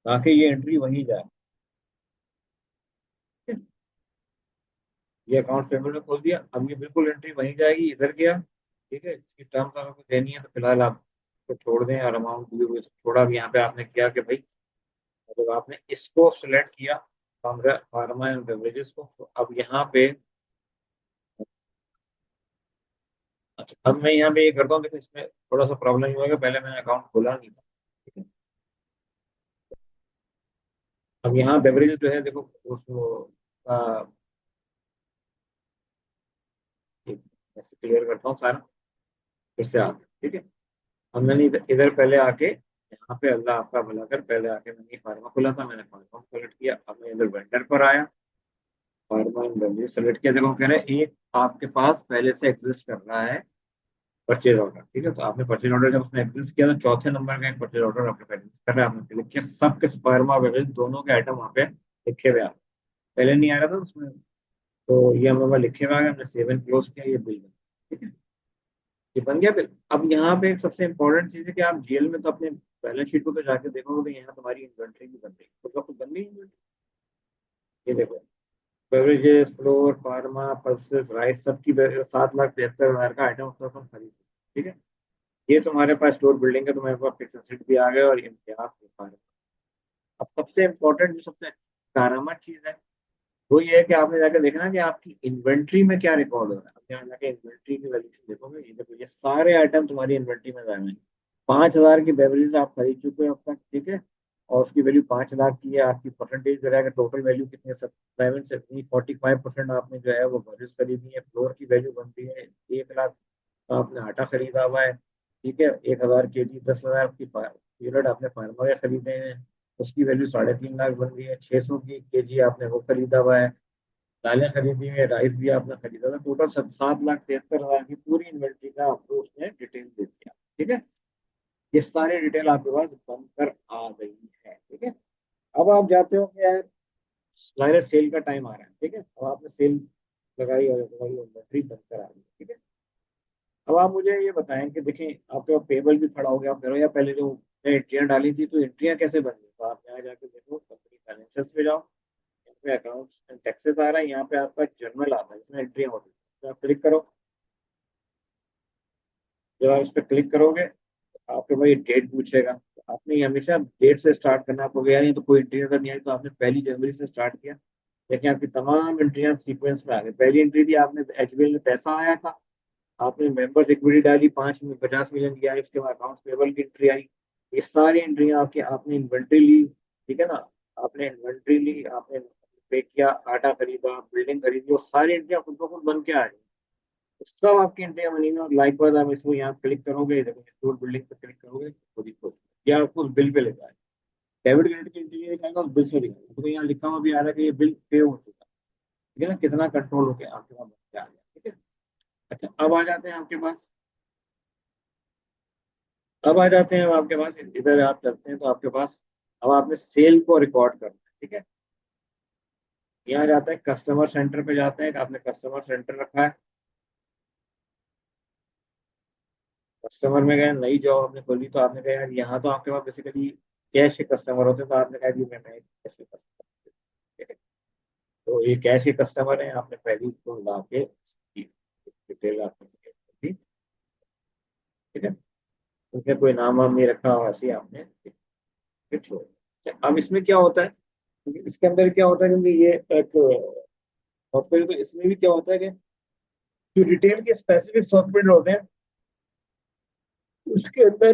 ताकि ये एंट्री वहीं जाए। ठीक है? ये अकाउंट पेमेंट में खोल दिया, अब ये बिल्कुल एंट्री वहीं जाएगी, इधर गया। ठीक है, इसकी टर्म्स अगर कुछ देनी है तो फिलहाल आप तो छोड़ दें, और अमाउंट भी हुए थोड़ा भी यहाँ पे आपने किया कि भाई, मतलब आपने इसको सिलेक्ट किया फार्मा एंड बेवरेजेस को, तो अब यहाँ पे, अच्छा अब मैं यहाँ पे ये करता हूँ, देखो इसमें थोड़ा सा प्रॉब्लम ये होगा, पहले मैंने अकाउंट खोला नहीं था। ठीक है, अब यहाँ बेवरेजेस जो है देखो उसको ऐसे क्लियर करता हूँ सारा, फिर से आके। ठीक है, अब मैंने इधर पहले आके, यहाँ पे अल्लाह आपका भला कर, पहले आके मैंने ये फार्मा खोला था, मैंने फार्मा सेलेक्ट किया, अब मैं इधर वेंडर पर आया, फार्मा एंड बेवरेज सेलेक्ट किया, देखो कह रहे हैं एक आपके पास पहले से एग्जिस्ट कर रहा है परचेज ऑर्डर। ठीक है, तो आपने परचेज ऑर्डर जब उसने एग्जिस्ट किया तो चौथे नंबर का एक परचेज ऑर्डर आपके पास exist कर रहा है, आपने क्लिक किया, सबके फार्मा बेवरेज दोनों के आइटम वहाँ पे लिखे हुए आ रहे हैं। पहले नहीं आ रहा था उसमें, तो ये हमें लिखे हुए आ गए, हमने सेव एंड क्लोज किया, ये बिल बन गया। ठीक है, ये बन गया बिल। अब यहाँ पे एक सबसे इंपॉर्टेंट चीज है कि आप जीएल में तो अपने बैलेंस शीट को तो जाके देखोगे तो यहाँ तुम्हारी इन्वेंट्री भी बन रही है, तो बन गई inventory। ये देखो, beverages, floor, pharma, pulses, rice, सबकी 7,73,000 का आइटम उसमें तुम खरीद। ठीक है, ये तुम्हारे पास स्टोर बिल्डिंग है, तुम्हारे पास फिक्स एसेट भी आ गए और इम्तियाज भी आ गए। अब सबसे इम्पोर्टेंट जो सबसे कारामत चीज है वो ये है कि आपने जाके देखना कि आपकी इन्वेंट्री में क्या रिकॉर्ड हो रहा है। अब यहाँ जाके इन्वेंट्री की वैल्यूशन देखोगे, ये देखो ये सारे आइटम तुम्हारी इन्वेंट्री में जा रहे हैं। 5,000 की बेवरेज आप खरीद चुके हो अब तक। ठीक है, और उसकी वैल्यू 5 लाख की है, आपकी परसेंटेज जो है टोटल वैल्यू कितनी है, 47 45% आपने जो है वो बेवरेज खरीदी है। फ्लोर की वैल्यू बनती है 1 लाख, आपने आटा खरीदा हुआ है। ठीक है, 1,000 kg, 10,000 की यूनिट आपने फार्मा के खरीदे हैं, उसकी वैल्यू 3.5 लाख बन रही है। 600 की केजी आपने वो खरीदा हुआ है, दालें खरीदी हुई है, राइस भी आपने खरीदा था। टोटल 7,73,000 की पूरी इन्वेंट्री का आपको उसने डिटेल दे दिया। ठीक है, ये सारी डिटेल आपके पास बनकर आ गई है। ठीक है, अब आप जाते हो कि यार जाहिर है सेल का टाइम आ रहा है। ठीक है, अब आपने सेल लगाई और तुम्हारी इन्वेंट्री बनकर आ गई। ठीक है, अब आप मुझे ये बताएं कि देखिए आपके पास पेबल भी खड़ा हो गया, आप कह रहे हो यार पहले जो एंट्रियां डाली थी तो एंट्रियां कैसे बन गई, तो आप यहाँ जाके देखो कंपनी फाइनेंशियल्स पे जाओ, यहाँ पे अकाउंट्स एंड टैक्सेस आ रहा है, यहाँ पे आपका जर्नल आता है इसमें एंट्रियां होती है, तो आप क्लिक करो। जब आप इस पर क्लिक करोगे तो आपके भाई डेट पूछेगा, तो आपने ये हमेशा डेट से स्टार्ट करना पड़ेगा, यार ये तो कोई एंट्री नजर नहीं आई, तो आपने 1 जनवरी से स्टार्ट किया। देखिए आपकी तमाम एंट्रियां सीक्वेंस में आ गई। पहली एंट्री थी आपने एचबीएल में पैसा आया था, आपने मेंबर्स इक्विटी डाली 50 मिलियन की आई, उसके बाद अकाउंट्स पेबल की एंट्री आई। ये सारी एंट्री आपकी, आपने इन्वेंट्री ली। ठीक है ना, आपने इन्वेंट्री ली, आपने पे किया, आटा खरीदा, बिल्डिंग खरीदी, वो सारी एंट्रियां खुद ब खुद बन के आ रही हैं। तो सब आपकी एंट्रियां बनी हुई हैं, और लाइक आप इसको यहाँ क्लिक करोगे, देखो स्टोर बिल्डिंग पे क्लिक करोगे खुद ही खुद या आपको उस बिल पे ले जाए, डेबिट क्रेडिट की एंट्री दिखाएगा, उस बिल से दिखाएगा, तो यहाँ लिखा हुआ भी आ रहा है कि ये बिल पे हो चुका है। ठीक है ना, कितना कंट्रोल होकर आपके पास बन के आ गया। ठीक है, अच्छा अब आ जाते हैं आपके पास, अब आ जाते हैं अब आपके पास, इधर आप चलते हैं तो आपके पास अब आपने सेल को रिकॉर्ड करना है। ठीक है, यहाँ जाते हैं कस्टमर सेंटर पे, जाते हैं आपने कस्टमर सेंटर रखा है, कस्टमर में गए, नई जॉब आपने खोली, तो आपने कहा यार यहाँ तो आपके पास बेसिकली कैश के कस्टमर होते हैं, तो आपने कहा जी मैं कैश के कस्टमर। ठीक है, तो ये कैश के कस्टमर है, आपने पहली इसको ला के डिटेल आपने दी। ठीक है, उसमें कोई नाम वाम नहीं रखा, वैसे ही आपने फिर छोड़ दिया। अब इसमें क्या होता है, क्योंकि इसके अंदर क्या होता है, क्योंकि ये एक सॉफ्टवेयर, तो इसमें भी क्या होता है कि जो रिटेल के स्पेसिफिक सॉफ्टवेयर होते हैं उसके अंदर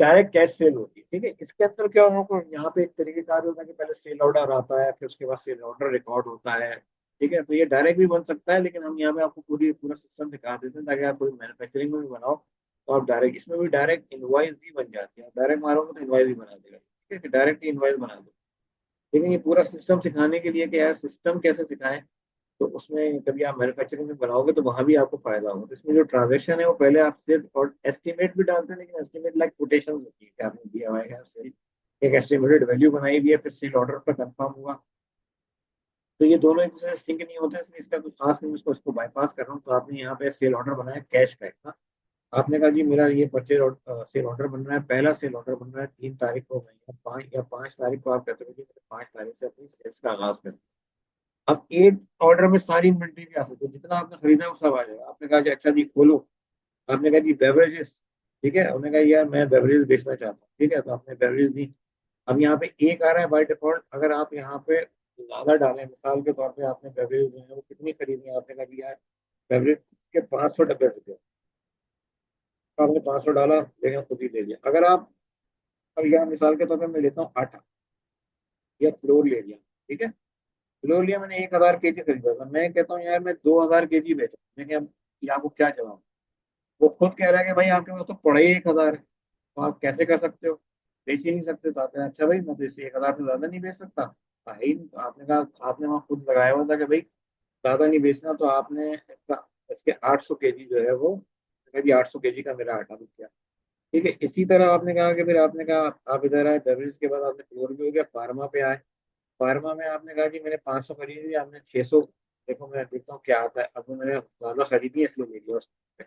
डायरेक्ट कैश सेल होती है। ठीक है, इसके अंदर क्या होगा, यहाँ पे एक तरीके कार होता है कि पहले सेल ऑर्डर आता है, फिर उसके बाद सेल ऑर्डर रिकॉर्ड होता है। ठीक है, तो ये डायरेक्ट भी बन सकता है, लेकिन हम यहाँ पे आपको पूरा सिस्टम दिखा देते हैं ताकि आप कोई मैन्युफैक्चरिंग में भी बनाओ तो आप डायरेक्ट, इसमें भी डायरेक्ट इनवॉइस भी बन जाती है, डायरेक्ट मारोगे तो इनवॉइस भी बना देगा। ठीक है, डायरेक्ट इनवॉइस बना दो। लेकिन ये पूरा सिस्टम सिखाने के लिए कि यार सिस्टम कैसे सिखाएं, तो उसमें कभी आप मैन्युफैक्चरिंग में बनाओगे तो वहां भी आपको फायदा होगा। तो इसमें जो ट्रांजेक्शन है वो पहले आप सिर्फ और एस्टिमेट भी डालते हैं, लेकिन एस्टिमेट लाइक कोटेशन होती है कि आपने दिया हुआ है सेल, एक एस्टिमेटेड वैल्यू बनाई हुई है, फिर सेल ऑर्डर पर कंफर्म हुआ, तो ये दोनों एक दूसरे से सिंक नहीं होते, इसलिए इसका कुछ खास नहीं, इसको इसको बाईपास कर रहा हूँ। तो आपने यहाँ पे सेल ऑर्डर बनाया कैश का एक ना, आपने कहा जी मेरा ये परचेज सेल ऑर्डर बन रहा है, पहला सेल ऑर्डर बन रहा है 3 तारीख को, मैं या 5 तारीख को आप कहते हो कि मुझे 5 तारीख से अपनी सेल्स का आगाज कर। अब एक ऑर्डर में सारी इन्वेंट्री भी आ सकती है, जितना आपने खरीदा है वो सब आ जाएगा। आपने कहा जी अच्छा जी खोलो, आपने कहा जी बेवरेजेस, ठीक है, उन्होंने कहा यार मैं बेवरेज बेचना चाहता हूँ, ठीक है, तो आपने बेवरेज दी। अब यहाँ पे एक आ रहा है बाय डिफॉल्ट, अगर आप यहाँ पे ज्यादा डालें, मिसाल के तौर पे आपने बेवरेज जो है वो कितनी खरीदनी है, आपने कहा जी यार बेवरेज के 500 डब्बे होते, तो आपने 500 डाला, लेकिन खुद ही ले लिया। अगर आप, अब यहाँ मिसाल के तौर पे मैं लेता हूँ आटा या फ्लोर ले लिया, ठीक है, फ्लोर लिया मैंने 1000 केजी खरीदा था, मैं कहता हूँ यार मैं 2000 केजी बेचा, मैं क्या, ये आपको क्या जवाब। वो खुद कह रहा है कि भाई आपके पास तो पड़ा ही 1000 है, तो आप कैसे कर सकते हो, बेच ही नहीं सकते। तो आपने अच्छा भाई मैं तो इसे 1000 से ज्यादा नहीं बेच सकता, है ही नहीं। तो आपने कहा, आपने वहाँ खुद लगाया हुआ था कि भाई ज्यादा नहीं बेचना, तो आपने इसका, इसके 800 केजी जो है वो, 800 केजी का मेरा आटा बिक गया। ठीक है, इसी तरह आपने कहा कि फिर आपने कहा आप इधर आए, बेवरेज के बाद आपने फ्लोर भी हो गया, फार्मा पे आए। फार्मा में आपने कहा कि मैंने 500 खरीदी थी, आपने 600, देखो मैं देखता हूँ क्या आता है, अब तो मैंने ज्यादा खरीदी है इसलिए ले लिया उसने।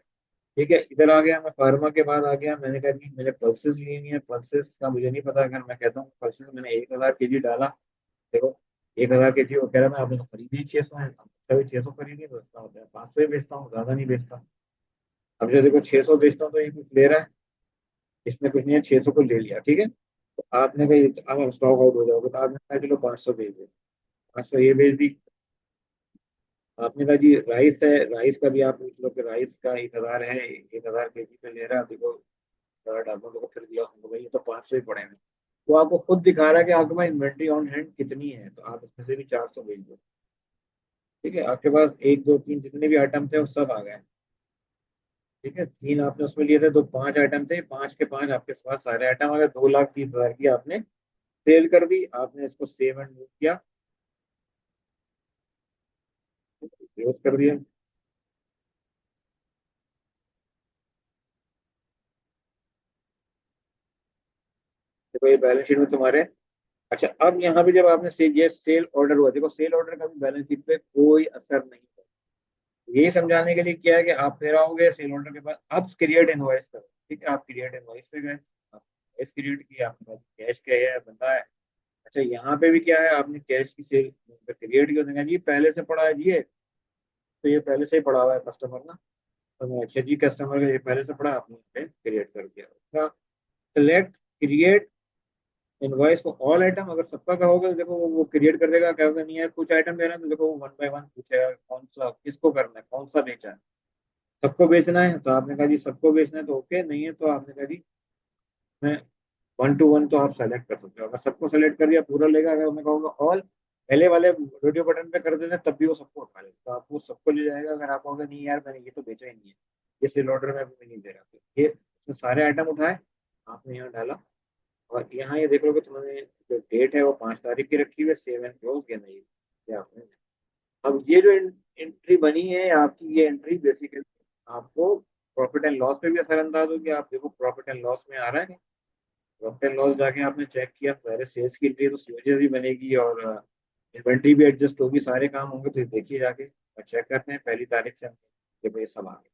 ठीक है, इधर आ गया मैं, फार्मा के बाद आ गया, मैंने कहा कि मैंने पल्सेस लेनी है, पल्सेस का मुझे नहीं पता, अगर मैं कहता हूँ पल्सेस मैंने 1000 केजी डाला, देखो 1000 केजी वो कह रहा है मैं, आपने तो खरीदी 600 है, कभी 600 खरीदी तो इसका होता है 500 ही बेचता हूँ, ज्यादा नहीं बेचता। अब जो देखो 600 बेचता हूँ तो ये कुछ ले रहा है, इसने कुछ नहीं है, 600 को ले लिया, ठीक है। तो आपने कहा अब हम स्टॉक आउट हो जाओगे, तो आपने कहा चलो 500 भेज दे, 500 ये भेज दी। आपने कहा जी राइस है, राइस का भी आप पूछ लो कि राइस का 1000 है, 1000 केजी पे ले रहा है, देखो डाको देखो फिर दिया हमको, भाई ये तो 500 ही पड़े हैं। तो आपको खुद दिखा रहा है कि आपके पास इन्वेंट्री ऑन हैंड कितनी है, तो आप इसमें से भी 400 भेज दो। ठीक है, आपके पास 1 2 3 जितने भी आइटम थे वो सब आ गए। ठीक है, 3 आपने उसमें लिए थे, तो 5 आइटम थे, 5 के 5 आपके पास सारे आइटम आ गए, 2,30,000 की आपने सेल कर दी। आपने इसको सेव एंड मूव किया, क्लोज कर दिया। देखो ये बैलेंस शीट में तुम्हारे, अच्छा अब यहाँ पे जब आपने ये सेल ऑर्डर हुआ, देखो सेल ऑर्डर का भी बैलेंस शीट पे कोई असर नहीं है। यही समझाने के लिए किया है कि आप फिर आओगे सेल ऑर्डर के बाद, अब क्रिएट इनवॉइस करो। ठीक है, आप क्रिएट इनवॉइस पे गए, आप इनवॉइस क्रिएट की, आपके पास कैश क्या है बंदा है। अच्छा यहाँ पे भी क्या है, आपने कैश की सेल क्रिएट की, उसने कहा जी पहले से पड़ा है जी ये, तो ये पहले से ही पड़ा हुआ है कस्टमर ना, तो मैं अच्छा जी कस्टमर का ये पहले से पड़ा, आपने क्रिएट कर दिया। सिलेक्ट क्रिएट इनवॉइस को ऑल आइटम, अगर सबका कहोगे तो देखो वो क्रिएट कर देगा, कहोगे नहीं है कुछ आइटम देना है, तो देखो वो 1 बाय 1 पूछेगा कौन सा किसको करना है, कौन सा बेचा है। सबको बेचना है, तो आपने कहा जी सबको बेचना है, तो ओके, नहीं है तो आपने कहा जी मैं 1 to 1, तो आप सेलेक्ट कर सकते हो। अगर सबको सेलेक्ट कर दिया पूरा लेगा, अगर मैं कहूँगा ऑल, पहले वाले रेडियो बटन पे कर देना तब भी वो सबको उठा लेगा, तो आपको सबको ले जाएगा। अगर आप कहोगे नहीं यार मैंने ये तो बेचा ही नहीं है, ये सेल ऑर्डर में अभी नहीं दे रहा, तो ये उसने सारे आइटम उठाए, आपने यहाँ डाला, और यहाँ ये देख लो कि तुम्हारे जो डेट है वो 5 तारीख की रखी हुई है, सेव एंड क्लोज या नहीं, ये आपने। अब ये जो एंट्री बनी है आपकी, ये एंट्री बेसिकली आपको प्रॉफिट एंड लॉस पे भी असरअंदाज होगी। आप देखो प्रॉफिट एंड लॉस में आ रहा है, प्रॉफिट एंड लॉस जाके आपने चेक किया, पहले सेल्स की एंट्री तो सीओजीएस भी बनेगी और इन्वेंट्री भी एडजस्ट होगी, सारे काम होंगे, तो ये देखिए जाके और चेक करते हैं पहली तारीख से हम कि भाई सब आ गए।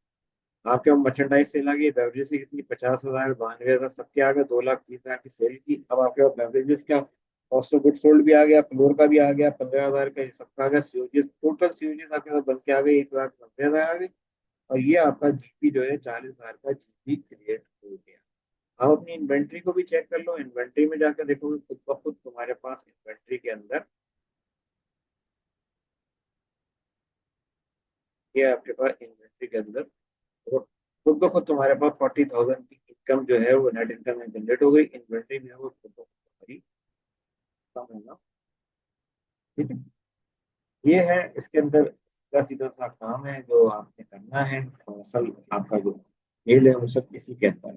आपके मर्चेंडाइज सेल आ गई, बेवरेजेस की कितनी 50,000 92,000 सबके आ गए, 2,30,000 की सेल की। अब आपके पास बेवरेजेस का कॉस्ट ऑफ गुड सोल्ड भी आ गया, फ्लोर का भी आ गया, 15,000 का, ये सबका आ गया, सीओजीएस टोटल सीओजीएस आपके पास बन के आ गई 1,90,000 आ गई। और ये आपका जीपी जो है 40,000 का जीपी क्रिएट हो गया। आप अपनी इन्वेंट्री को भी चेक कर लो, इन्वेंट्री में जाकर देखोगे खुद ब खुद तुम्हारे पास इन्वेंट्री के अंदर, ये आपके पास इन्वेंट्री के अंदर, तो खुद ब खुद तुम्हारे पास 40,000 की इनकम जो है वो नेट इनकम में जनरेट हो गई, इन्वेंट्री में वो खुद ब खुद तुम्हारी कम होना। ठीक है, ये है इसके अंदर सीधा सीधा सा काम है जो आपने करना है, और असल आपका जो मेल है वो सब किसी के अंदर है।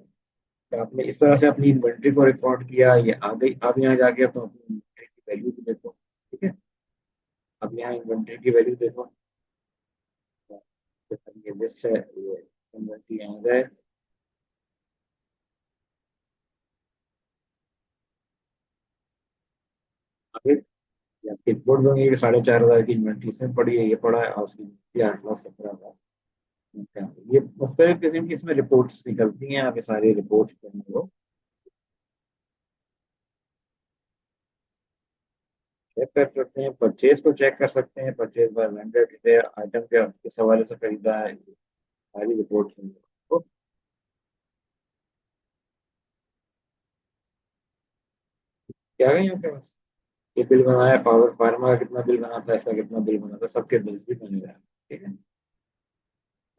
तो आपने इस तरह से अपनी इन्वेंट्री को रिकॉर्ड किया, ये आ गई। अब यहाँ जाके तो अपनी इन्वेंट्री की वैल्यू भी देखो। ठीक है, अब यहाँ इन्वेंट्री की वैल्यू देखो, तो ये लिस्ट है, ये इन्वेंट्री यहाँ गए, आगे आपकी रिपोर्ट दूंगी कि 4,500 की इन्वेंट्री इसमें पड़ी है, ये पड़ा है, और उसकी इन्वेंट्री 8,17,000। ये मुख्तलिफ किस्म की इसमें रिपोर्ट्स निकलती हैं, आप ये सारी रिपोर्ट्स को चेक कर सकते हैं, परचेज को चेक कर सकते हैं, परचेज बाय वेंडर कितने आइटम के किस हवाले से खरीदा है, सारी रिपोर्ट तो क्या है यहाँ पे बस ये बिल बनाया, पावर फार्मा का कितना बिल बना था, इसका कितना बिल बना था, सबके बिल्स भी बने हुए हैं। ठीक है,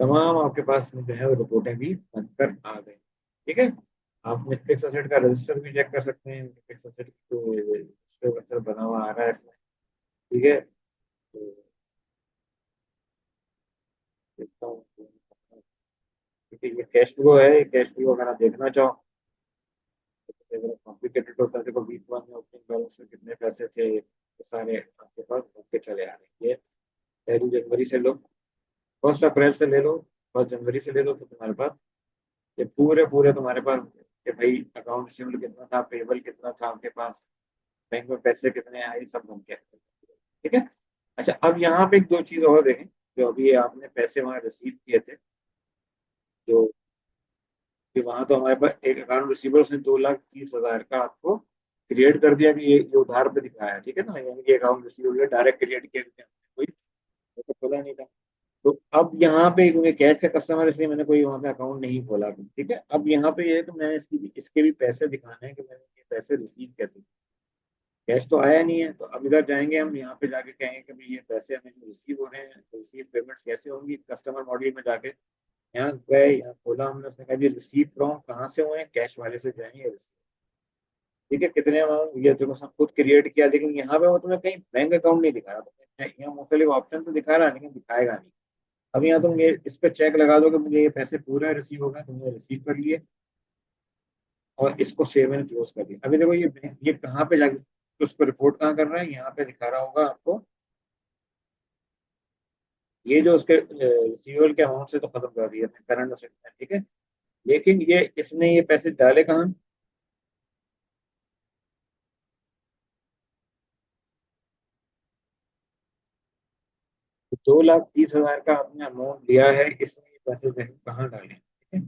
तमाम आपके पास जो है वो रिपोर्टें भी बनकर आ गई। ठीक है, आप फिक्स असेट का रजिस्टर भी चेक कर सकते हैं, फिक्स असेट को रजिस्टर बना हुआ आ रहा है इसमें। ठीक है, तो देखता हूँ, क्योंकि ये कैश फ्लो है, ये कैश फ्लो अगर आप देखना चाहो तो अगर कॉम्प्लिकेटेड होता है, देखो वीक वन में ओपनिंग बैलेंस में कितने पैसे थे, ये सारे आपके पास घूम के चले आ रहे हैं। ये 1 जनवरी से लो, 1 अप्रैल से ले लो, 1 जनवरी से ले लो, तो तुम्हारे पास ये पूरे पूरे तुम्हारे पास कि भाई अकाउंट रिसीवेबल कितना था, पेबल कितना था आपके पास, बैंक में पैसे कितने आए, सब बन के। ठीक है, अच्छा अब यहाँ पे एक दो चीज और देखें। जो अभी आपने पैसे वहां रिसीव किए थे, जो कि वहां तो हमारे पास एक अकाउंट रिसीवेबल उसने 2,30,000 का आपको क्रिएट कर दिया कि ये उधार पे दिखाया है। ठीक है ना, यानी कि अकाउंट रिसीवेबल डायरेक्ट क्रिएट किया गया, कोई वो तो खोला नहीं था। तो अब यहाँ पे क्योंकि कैश का कस्टमर है, इसलिए मैंने कोई वहाँ पे अकाउंट नहीं खोला। ठीक है, अब यहाँ पे ये है कि मैंने इसके भी पैसे दिखाने हैं कि मैंने ये पैसे रिसीव कैसे, कैश तो आया नहीं है। तो अब इधर जाएंगे हम, यहाँ पे जाके कहेंगे कि भाई ये पैसे हमें जो रिसीव हो रहे हैं, तो रिसीव पेमेंट्स कैसे होंगी, कस्टमर मॉड्यूल में जाके यहाँ गए, यहाँ खोला हमने, उसने कहा जी रिसीव फ्रॉम कहाँ से हुए हैं, कैश वाले से जाएंगे रिसीव। ठीक है, कितने अमाउंट ये देखो सब कुछ क्रिएट किया, लेकिन यहाँ पे वो तुम्हें कहीं बैंक अकाउंट नहीं दिखा रहा, तुम्हें यहाँ मुख्तलिफ ऑप्शन तो दिखा रहा है लेकिन दिखाएगा नहीं। अब यहाँ तुम ये इस पे चेक लगा दो कि मुझे ये पैसे पूरा रिसीव होगा, तुमने रिसीव कर लिए और इसको सेव एंड क्लोज कर दिया। अभी देखो ये कहाँ पे जाके तो उसको रिपोर्ट कहाँ कर रहा है, यहाँ पे दिखा रहा होगा आपको, ये जो उसके रिसीवेबल के अमाउंट से तो खत्म कर दिया था करंट असेट में। ठीक है, लेकिन ये इसने ये पैसे डाले कहाँ, 2,30,000 का आपने अमाउंट लिया है, इसने ये पैसे कहाँ डाले। ठीक है,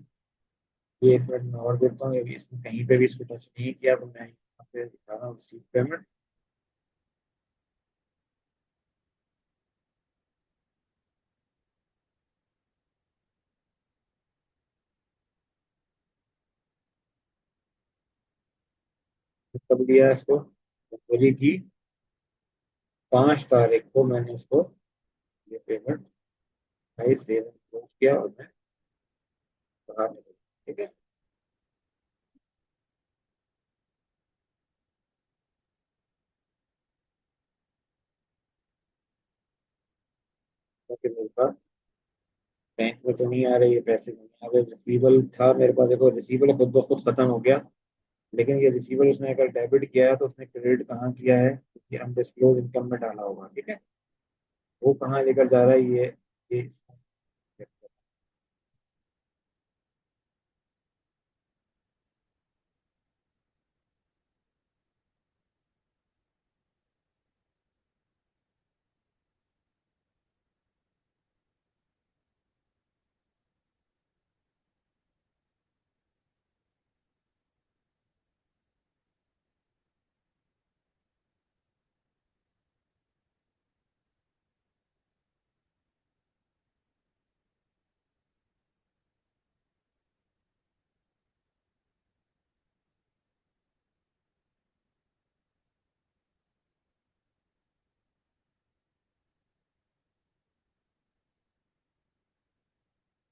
ये एक मिनट में और देखता हूँ, ये भी इसने कहीं पे भी इसको टच नहीं किया, तो मैं यहाँ पे दिखा रहा हूँ रिसीव पेमेंट। कब लिया इसको, जनवरी की 5 तारीख को मैंने इसको ये पेमेंट भाई सेव क्लोज किया और मैं बाहर निकल। ठीक है, क्योंकि मेरे पास बैंक में तो नहीं आ रहे ये पैसे, नहीं आ रहे, रिसीवल था मेरे पास, देखो रिसीवल खुद ब खुद खत्म हो गया। लेकिन ये रिसीवल उसने अगर डेबिट किया है तो उसने क्रेडिट कहाँ किया है, कि अनडिस्क्लोज इनकम में डाला होगा। ठीक है, वो कहाँ लेकर जा रहा है ये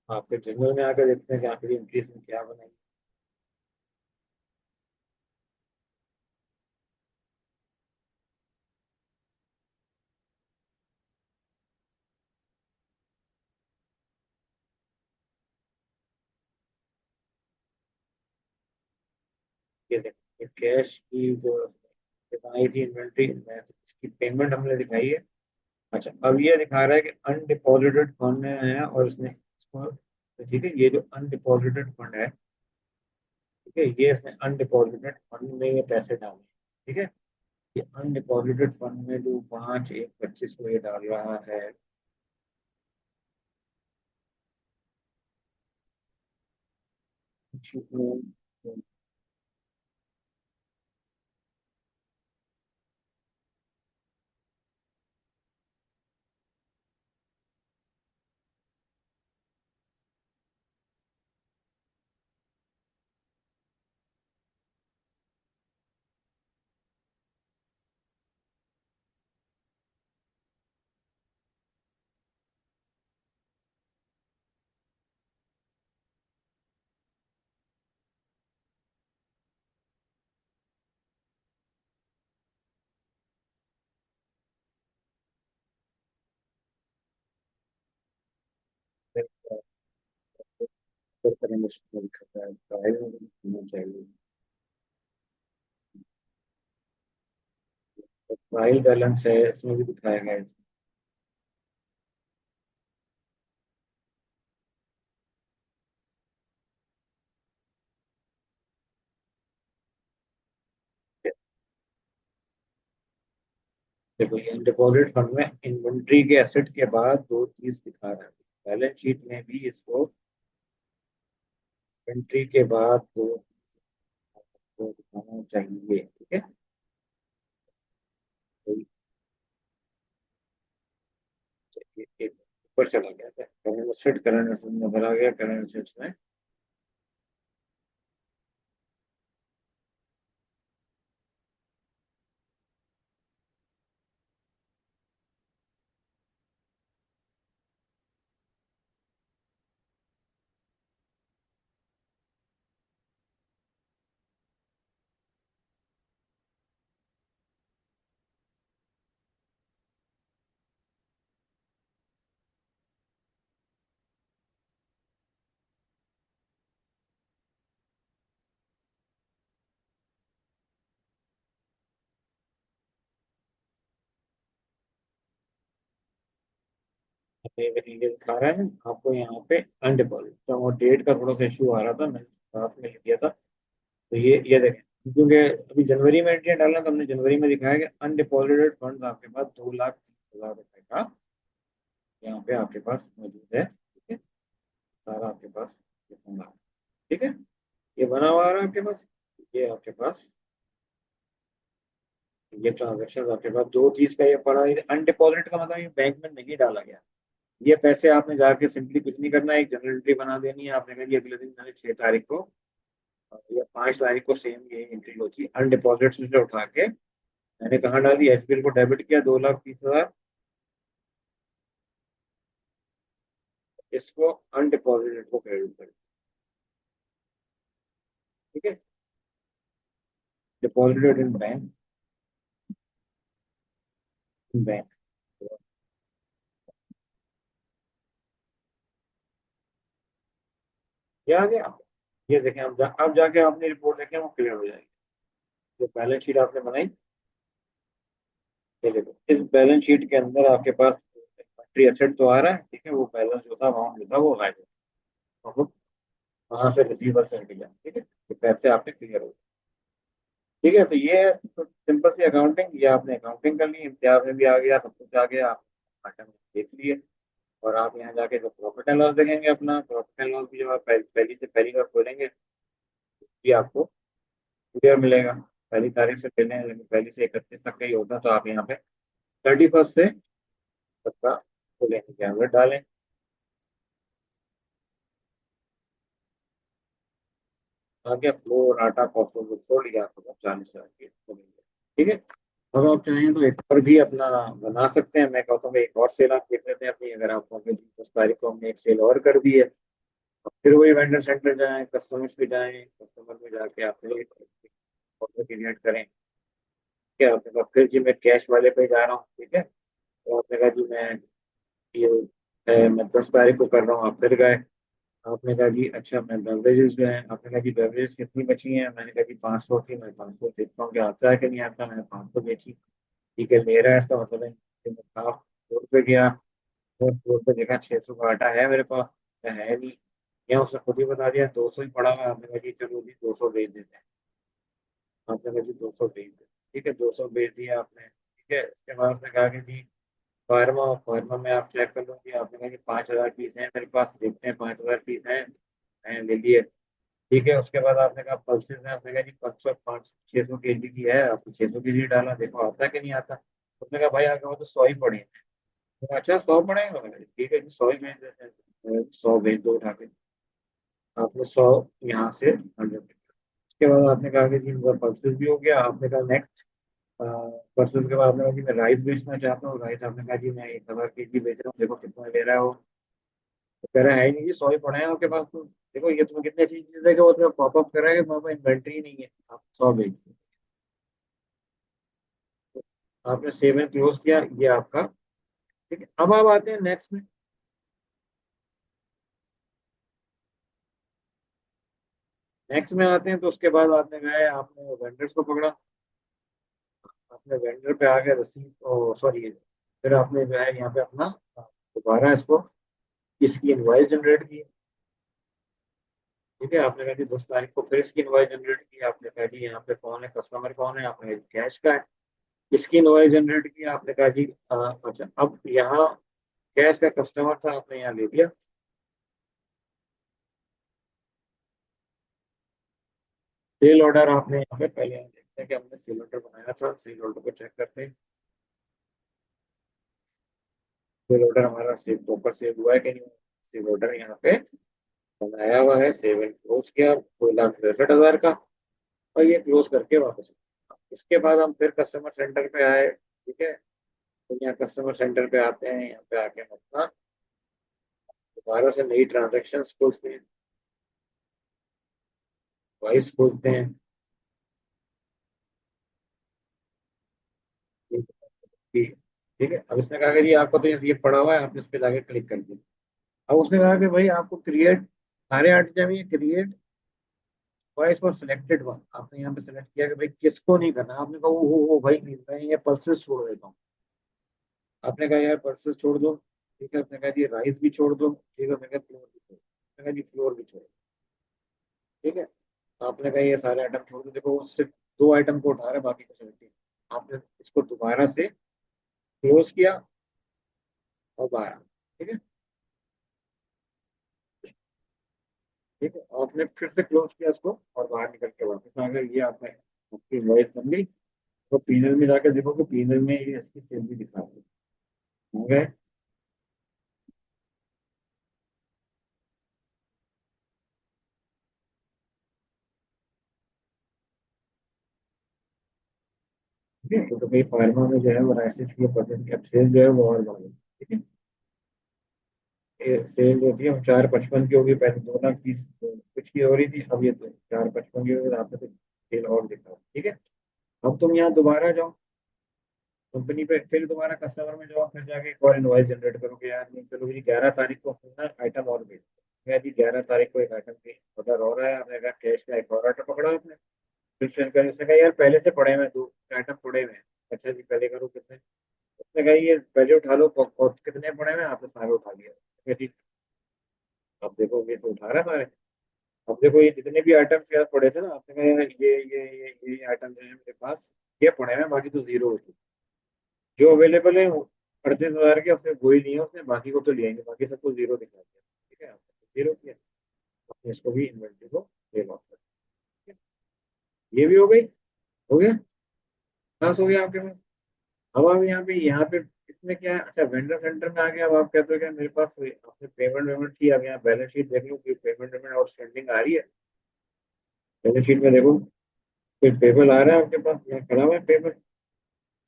आपके जनरल में आकर देखते हैं कि आखिरी इंक्रीज में क्या बनाई। ये देखिए कैश की जो दिखाई थी इन्वेंट्री में, इसकी पेमेंट हमने दिखाई है। अच्छा अब ये दिखा रहा है कि अनडिपॉजिटेड फंड है, और इसने इसको, ठीक है, ये जो अनडिपॉजिटेड फंड है, ठीक है, ये इसने अनडिपॉजिटेड फंड में ये पैसे डाले। ठीक है, ये अनडिपॉजिटेड फंड में जो 5 1 25 को ये डाल रहा है, करेंगे होना चाहिए। ट्रायल बैलेंस है, इसमें भी दिखाया गया है। देखो ये डिपॉजिट फंड में इन्वेंट्री के एसेट के बाद दो चीज दिखा रहा है। बैलेंस शीट में भी इसको इन्वेंट्री के बाद दो दो दिखाना चाहिए, ठीक है। तो ये ऊपर चला गया था, करंट एसेट करंट एसेट में भरा गया, करंट एसेट्स में ये दिखा रहा है आपको यहाँ पे अनडिपॉजिट, तो वो डेट का थोड़ा सा इशू आ रहा था, मैंने साथ में लिख दिया था। तो ये देखें, क्योंकि अभी जनवरी में एंट्री डालना, तो हमने जनवरी में दिखाया कि अनडिपॉजिटेड फंड आपके पास 2,30,000 रुपए का यहाँ पे आपके पास मौजूद है, ठीक है। सारा आपके पास ये फंड आ, ठीक है। ये बना हुआ आ रहा है आपके पास, ये आपके पास ये ट्रांजेक्शन आपके पास दो चीज का ये पड़ा है। अनडिपॉजिट का मतलब ये बैंक में नहीं डाला गया, ये पैसे आपने जाके सिंपली कुछ नहीं करना है, एक जनरल एंट्री बना देनी है। आपने कहा कि अगले दिन मैंने 6 तारीख को या 5 तारीख को सेम ये एंट्री होती है, अनडिपॉजिट से उठा के मैंने कहाँ डाल दी, एचपीएल को डेबिट किया 2,30,000, इसको अनडिपॉजिटेड को क्रेडिट कर, ठीक है। Deposited in bank, in bank, ये आ गया। ये देखें, अब जाके आपने रिपोर्ट देखें, वो क्लियर हो जाएगी। जो बैलेंस शीट आपने बनाई, ये देखो, इस बैलेंस शीट के अंदर आपके पास इन्वेंट्री एसेट तो आ रहा है, ठीक है, वो बैलेंस जो था, अमाउंट जो था वो गायब है, तो वहां से रिसीवर से हट गया, ठीक है। तो पैसे आपके क्लियर हो गए, ठीक है। तो ये है सिंपल सी अकाउंटिंग, ये आपने अकाउंटिंग कर ली, इम्तियाज में भी आ गया, सब कुछ आ गया, आप आइटम देख लिए। और आप यहाँ जाके जो प्रॉफिट एंड लॉस देखेंगे, अपना प्रॉफिट एंड लॉस भी जब आप पहली से पहली बार खोलेंगे, भी आपको क्लियर मिलेगा। पहली तारीख से लेने, लेकिन पहली से 31 तक का ही होता, तो आप यहाँ पे 31 से तक का खोलेंगे, क्या डालें, आगे फ्लो राटा कॉस्ट को छोड़ लिया, आपको 40 हजार के खोलेंगे, ठीक है। अब आप चाहें तो एक और भी अपना बना सकते हैं, मैं कहता हूँ कि एक और सेल आप देख लेते हैं अपनी, अगर आपको 10 तारीख को हमने एक सेल और कर दी है, फिर वही वेंडर सेंटर जाएं, कस्टमर्स पे जाएं, कस्टमर में जाके आप ऑर्डर क्रिएट करें, ठीक है। आपने कहा फिर जी मैं कैश वाले पे जा रहा हूँ, ठीक है, तो आपने कहा जी मैं ये मैं 10 तारीख को कर रहा हूँ, आप फिर गए। आपने कहा जी अच्छा मैं बेवरेजेस जो है, आपने कहा जी बेवरेजेस कितनी बची हैं, मैंने कहा जी 500 थी, मैं 500 देखता हूँ कि आता है कि नहीं आता, मैंने 500 बेची, ठीक है, ले रहा है, इसका मतलब है कि मैं साफ स्टोर पे गया और स्टोर पे देखा 600 का आटा है मेरे पास या है नहीं, या उसने खुद ही बता दिया 200 ही पड़ा हुआ है, आपने कहा जी चलो जी 200 भेज देते हैं, आपने कहा जी 200 भेज देते हैं, ठीक है, 200 भेज दिया आपने, ठीक है। उसके बाद आपने कहा कि जी फार्मा, फार्मा में आप चेक कर लो कि आपने कहा कि 5,000 पीस हैं मेरे पास, देखते हैं 5,000 पीस हैं, हैं, ले लिए। ठीक है, उसके बाद आपने कहा पल्सेस हैं, आपने कहा जी 500 600 केजी की है, आपने 600 केजी डाला, देखो आता है कि नहीं आता। उसने कहा भाई आगे वो तो 100 ही पड़े हैं। तो अच्छा 100 पड़े हैं, मैंने कहा, ठीक है जी 100 ही भेज देते हैं, 100 भेज दो उठा के। आपने 100 यहाँ से 100। उसके बाद आपने कहा कि जी मेरा पल्सेस भी हो गया, आपने कहा नेक्स्ट। परसों के बाद आपने कहा कि मैं राइस बेचना चाहता हूँ, राइस आपने कहा जी मैं 1,000 केजी बेच रहा हूँ, देखो कितना ले रहा है वो। तो कह रहा है ही नहीं जी 100 ही पड़े हैं आपके पास तो। देखो ये तुम्हें कितनी अच्छी चीज है कि वो तुम्हें पॉपअप कर रहा है कि तुम्हारे पास इन्वेंट्री नहीं है, आप 100 बेच दो। आपने सेवन क्लोज किया, ये आपका। ठीक है, अब आप आते हैं नेक्स्ट में। नेक्स्ट में आते हैं तो उसके बाद आपने गए, आपने वेंडर्स को पकड़ा, आपने वेंडर पे आ गया रसीद, सॉरी, फिर आपने जो है यहाँ पे अपना दोबारा इसको, इसकी इनवाइस जनरेट की। ठीक है, आपने कहा जी 10 तारीख को फिर इसकी इनवाइस जनरेट की, आपने कहा जी यहाँ पे कौन है, कस्टमर कौन है, आपने कहा कैश का है। इसकी इनवाइस जनरेट की, आपने कहा जी अच्छा अब यहाँ कैश का कस्टमर था, आपने यहाँ ले लिया। सेल ऑर्डर आपने यहाँ पे पहले हम देखते हैं कि हमने सेल ऑर्डर बनाया था, सेल ऑर्डर को चेक करते हैं। सेल ऑर्डर हमारा सेव प्रॉपर सेव हुआ है कि नहीं। सेल ऑर्डर यहाँ पे बनाया हुआ है, सेव एंड क्लोज किया 2,63,000 का, और ये क्लोज करके वापस। इसके बाद हम फिर कस्टमर सेंटर पे आए, ठीक है। तो यहाँ कस्टमर सेंटर पे आते हैं, यहाँ पे आके हम अपना दोबारा से नई ट्रांजेक्शन खोलते हैं, वॉइस खोलते हैं। ठीक है, अब इसने कहा कि जी आपको तो ये पड़ा हुआ है, आपने इस पे जाके क्लिक कर दिया। अब उसने कहा कि भाई आपको क्रिएट सारे आठ चाहिए, create voice for selected one, आपने यहाँ पे सेलेक्ट किया कि भाई किसको नहीं करना, आपने कहा वो भाई नहीं, मैं ये पल्सेस छोड़ देता हूँ। आपने कहा यार पल्सेस छोड़ दो, ठीक है। आपने कहा जी राइस भी छोड़ दो, ठीक है। मैंने कहा फ्लोर भी छोड़ दो, मैंने कहा जी फ्लोर भी छोड़ दो, ठीक है। आपने कहा ये सारे आइटम छोड़ दो, देखो वो सिर्फ दो आइटम को उठा रहा है, बाकी को सेलेक्ट किया। आपने इसको दोबारा से क्लोज किया और बाहर आ, ठीक है। ठीक है, आपने फिर से क्लोज किया इसको और बाहर निकल के वापस आ गए, ये आपने आपकी वॉइस बन गई। तो पीनल में जाकर देखो कि पीनल में ये इसकी सेल भी दिखा रही है, हो गए। ठीक है, तो भाई फार्मा में जो है वो राइसिस की परचेस की सेल जो है वो और बढ़ गई। ठीक है, ये सेल जो थी हम 4,55 की होगी, पहले 2,30,000 कुछ की हो रही थी, अब ये तो 4,55 की होगी, आपने तो सेल और दिखा। ठीक है, अब तुम यहाँ दोबारा जाओ कंपनी पे, फिर दोबारा कस्टमर में जाओ, फिर जाके एक और इनवॉइस जनरेट करो कि यार नहीं चलो जी 11 तारीख को अपना आइटम और भेज दो। यार जी 11 तारीख को एक आइटम की ऑर्डर हो रहा है, आपने कहा कैश का एक और ऑर्डर पकड़ा आपने, फिर सेंड कर, उसने कहा यार पहले से पड़े हुए हैं, दो आइटम पड़े हुए हैं। अच्छा जी पहले करो कितने, उसने कहा ये पहले उठा लो, और कितने पड़े हुए हैं, आपने सारे उठा लिया। ठीक है जी, अब देखो ये तो उठा रहा है सारे। अब देखो ये जितने भी आइटम के पड़े थे ना, आपने कहा यार ये आइटम जो है मेरे पास ये पड़े हैं, बाकी तो जीरो हो चुके। जो अवेलेबल है वो 38,000 के, उसने वही लिए, उसने बाकी को तो लिया ही नहीं, बाकी सबको जीरो दिखा दिया। ठीक है, आपने जीरो किया, आपने इसको भी इन्वेंट्री को ले लॉस कर दिया। ये भी हो गई, हो गया, पास हो गया आपके में। अब आप यहाँ पे इसमें क्या है, अच्छा वेंडर सेंटर में आ गया। अब आप कहते हो कि मेरे पास आपने पेमेंट वेमेंट की, अब यहाँ बैलेंस शीट देख लो कि पेमेंट वेमेंट आउटस्टैंडिंग आ रही है। बैलेंस शीट में देखो कोई पेबल आ रहा है आपके पास, यहाँ खड़ा हुआ है पेबल,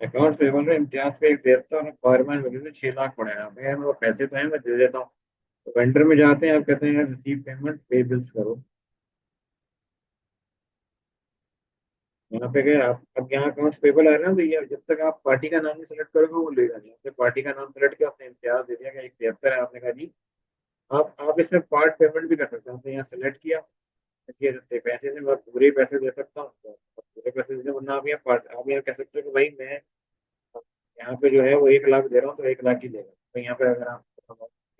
अकाउंट पेबल में इम्तियाज पे एक देता हूँ, फॉरमैन वजह से 6 लाख पड़े हैं। अब यार मेरे पास पैसे तो हैं, मैं दे देता हूँ। तो वेंडर में जाते हैं, आप कहते हैं यार रिसीव पेमेंट पे बिल्स करो। यहाँ पे गए आप, अब यहाँ अकाउंट्स पेबल आ रहे हैं, तो ये जब तक आप पार्टी का नाम नहीं सेलेक्ट करोगे वो लेगा नहीं। आपने पार्टी का नाम सेलेक्ट किया, आपने इम्तियाज दे दिया कि एक 73 है, आपने कहा जी आप इसमें पार्ट पेमेंट भी कर सकते हैं। आपने यहाँ सेलेक्ट किया, ये पैसे से मैं पूरे पैसे दे सकता हूँ, तो आप पूरे पैसे दे, वरना आप यहाँ पार्ट, आप यहाँ कह सकते हो कि भाई मैं यहाँ पे जो है वो 1 लाख दे रहा हूँ तो 1 लाख ही देगा। तो यहाँ पे अगर आप,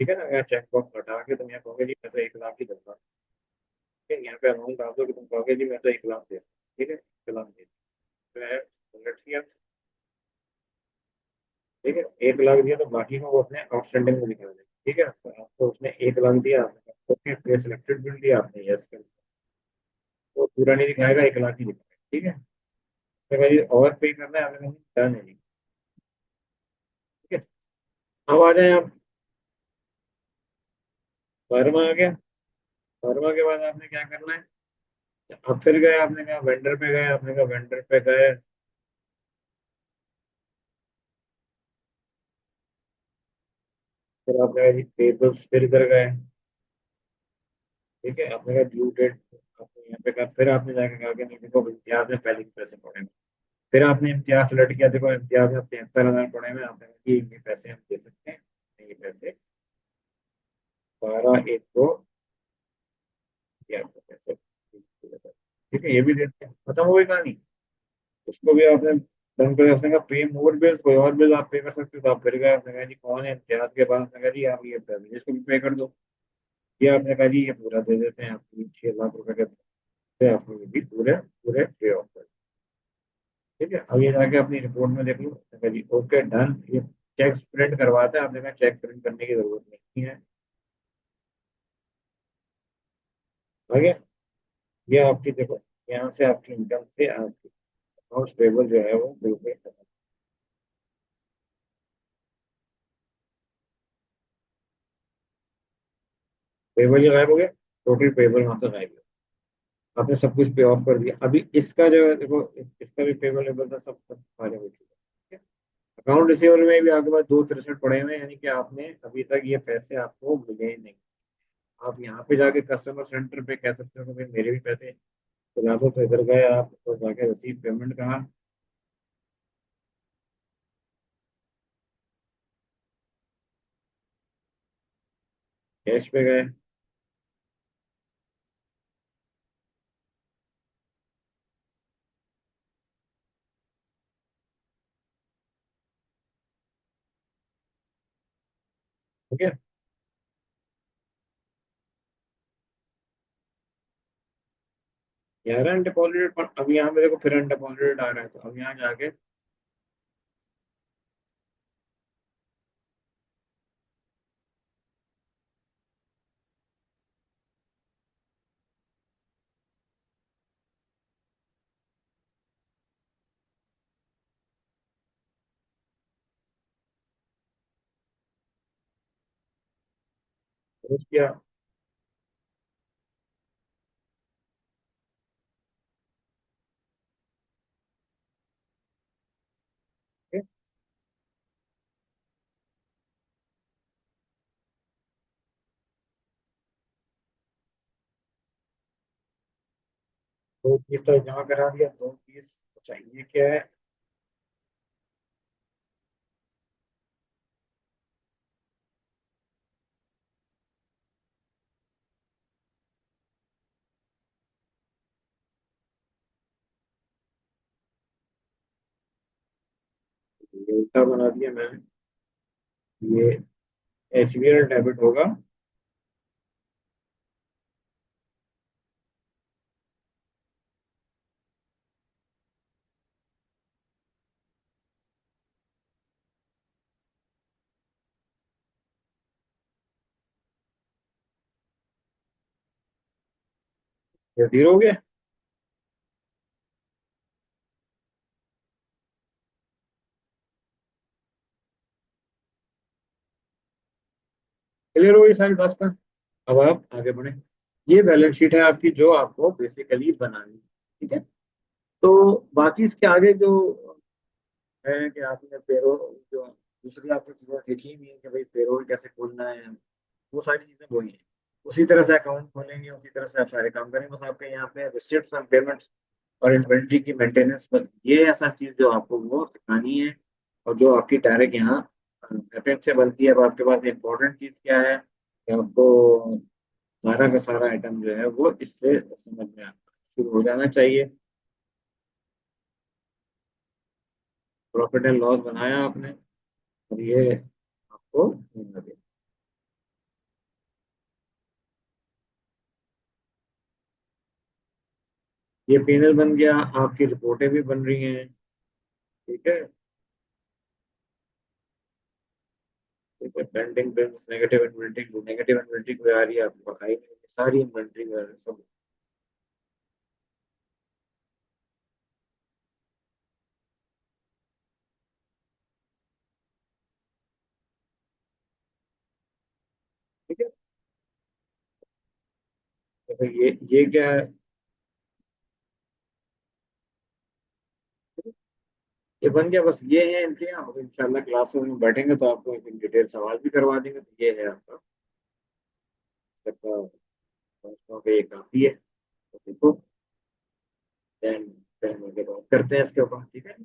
ठीक है ना, अगर चेक बॉक्स हटा के तुम यहाँ कहोगे जी मैं तो 1 लाख ही दूंगा, ठीक है, यहाँ पे अमाउंट डाल दो कि तुम कहोगे जी मैं तो 1 लाख दे रहा हूँ, ठीक है 1 लाख दे, तो है उलट किया, ठीक है, 1 लाख दिया तो बाकी को वो अपने आउटस्टैंडिंग में दिखा दें। ठीक है, तो आपको उसने 1 लाख दिया, आपने ओके पे सिलेक्टेड बिल दिया, आपने यस कर दिया, वो पूरा नहीं दिखाएगा, 1 लाख ही दिखाएगा। ठीक है, तो कहा जी और पे करना है, आपने कहा डन है जी। ठीक है, अब आ जाए आप, फार्मा आ गया। फार्मा के बाद आपने क्या करना है, अब फिर गए, आपने कहा वेंडर पे गए, आपने कहा वेंडर पे गए, फिर आपने कहा जी पेबल्स फिर इधर गए। ठीक है, आपने कहा ड्यू डेट, आपने यहाँ पे कहा, फिर आपने जाके कहा कि नहीं देखो इम्तियाज में पहले के पैसे पड़े हैं। फिर आपने इम्तियाज सेलेक्ट किया, देखो इम्तियाज में 73,000 पड़े हैं, आपने कहा कि ये पैसे हम दे सकते हैं, ये पैसे 12/1 को दिया आपको पैसे। ठीक है, ये भी देते हैं, खत्म हो गई कहानी। उसको भी आपने डन कर, आपने कहा पे मोर बिल्स, कोई और बिल आप पे कर सकते हो, तो आप फिर गए, आपने कहा जी कौन है इम्तियाज के बाद, आपने कहा जी आप ये इसको भी पे कर दो। ये आपने कहा जी ये पूरा दे देते हैं, आपको 6 लाख रुपए के पैसे आपको ये भी पूरे पूरे पे ऑफ कर। ठीक है, अब ये जाके अपनी रिपोर्ट में देख लो, आपने कहा जी ओके डन, ये चेक प्रिंट करवाते हैं, आपने कहा चेक प्रिंट करने की जरूरत नहीं है। आगे, ये आपकी देखो, यहाँ से आपकी इनकम से आपकी अकाउंट्स पेबल जो है वो बिल्कुल खत्म। पेबल ही गायब हो गया, टोटल पेबल वहां से गायब हो गया। आपने सब कुछ पे ऑफ कर दिया, अभी इसका जो है देखो, इसका भी पेबल लेवल था, सब सब गायब हो चुका है। अकाउंट रिसीवेबल में भी आपके पास 263 पड़े हुए हैं, यानी कि आपने अभी तक ये पैसे आपको मिले ही नहीं। आप यहाँ पे जाके कस्टमर सेंटर पे कह सकते हो कि भाई मेरे भी पैसे दिला दो, तो इधर गए आप तो जाके रिसीव पेमेंट कहा, कैश पे गए। ठीक है, 11 अनडिपॉजिटेड, अब यहाँ पे देखो फिर अनडिपॉजिटेड आ रहा है, तो अब यहाँ जाके क्लोज किया। ठीक है, दो पीस तो जमा करा दिया, दो पीस चाहिए क्या है, ये उल्टा बना दिया मैंने, ये एचबीएल डेबिट होगा। ये जीरो हो गया, क्लियर हो गई सारी दास्तां। अब आप आगे बढ़े, ये बैलेंस शीट है आपकी जो आपको बेसिकली बनानी है। ठीक है, तो बाकी इसके आगे जो है कि आपने पेरोल, जो दूसरी आपको चीजें देखी ही नहीं है कि भाई पेरोल कैसे खोलना है, वो सारी चीजें वही है। उसी तरह से अकाउंट खोलेंगे, उसी तरह से आप सारे काम करेंगे, बस आपके यहाँ पे रिसिप्ट एंड पेमेंट्स और इन्वेंट्री की मेंटेनेंस, बस ये ऐसा चीज जो आपको वो सिखानी है। और जो आपकी डायरेक्ट यहाँ एपेक्स से बनती है। अब आपके पास इम्पोर्टेंट चीज क्या है कि आपको सारा का सारा आइटम जो है वो इससे समझ में आना शुरू हो जाना चाहिए। प्रॉफिट एंड लॉस बनाया आपने, और ये आपको मिलना चाहिए। ये पैनल बन गया, आपकी रिपोर्टें भी बन रही हैं। ठीक है। ठीक है, पेंडिंग बिल्स, नेगेटिव इन्वेंट्री कोई आ रही है आपको आई नहीं, सारी इन्वेंट्री वगैरह सब। ठीक है। तो फिर ये क्या है? ये बन गया, बस ये है एंट्रियां। अब इंशाल्लाह क्लासेस में बैठेंगे तो आपको एक डिटेल सवाल भी करवा देंगे। तो ये है आपका सबका, समझता हूँ कि ये काफी है। तो देखो, देन देन आगे बात करते हैं इसके ऊपर, ठीक है।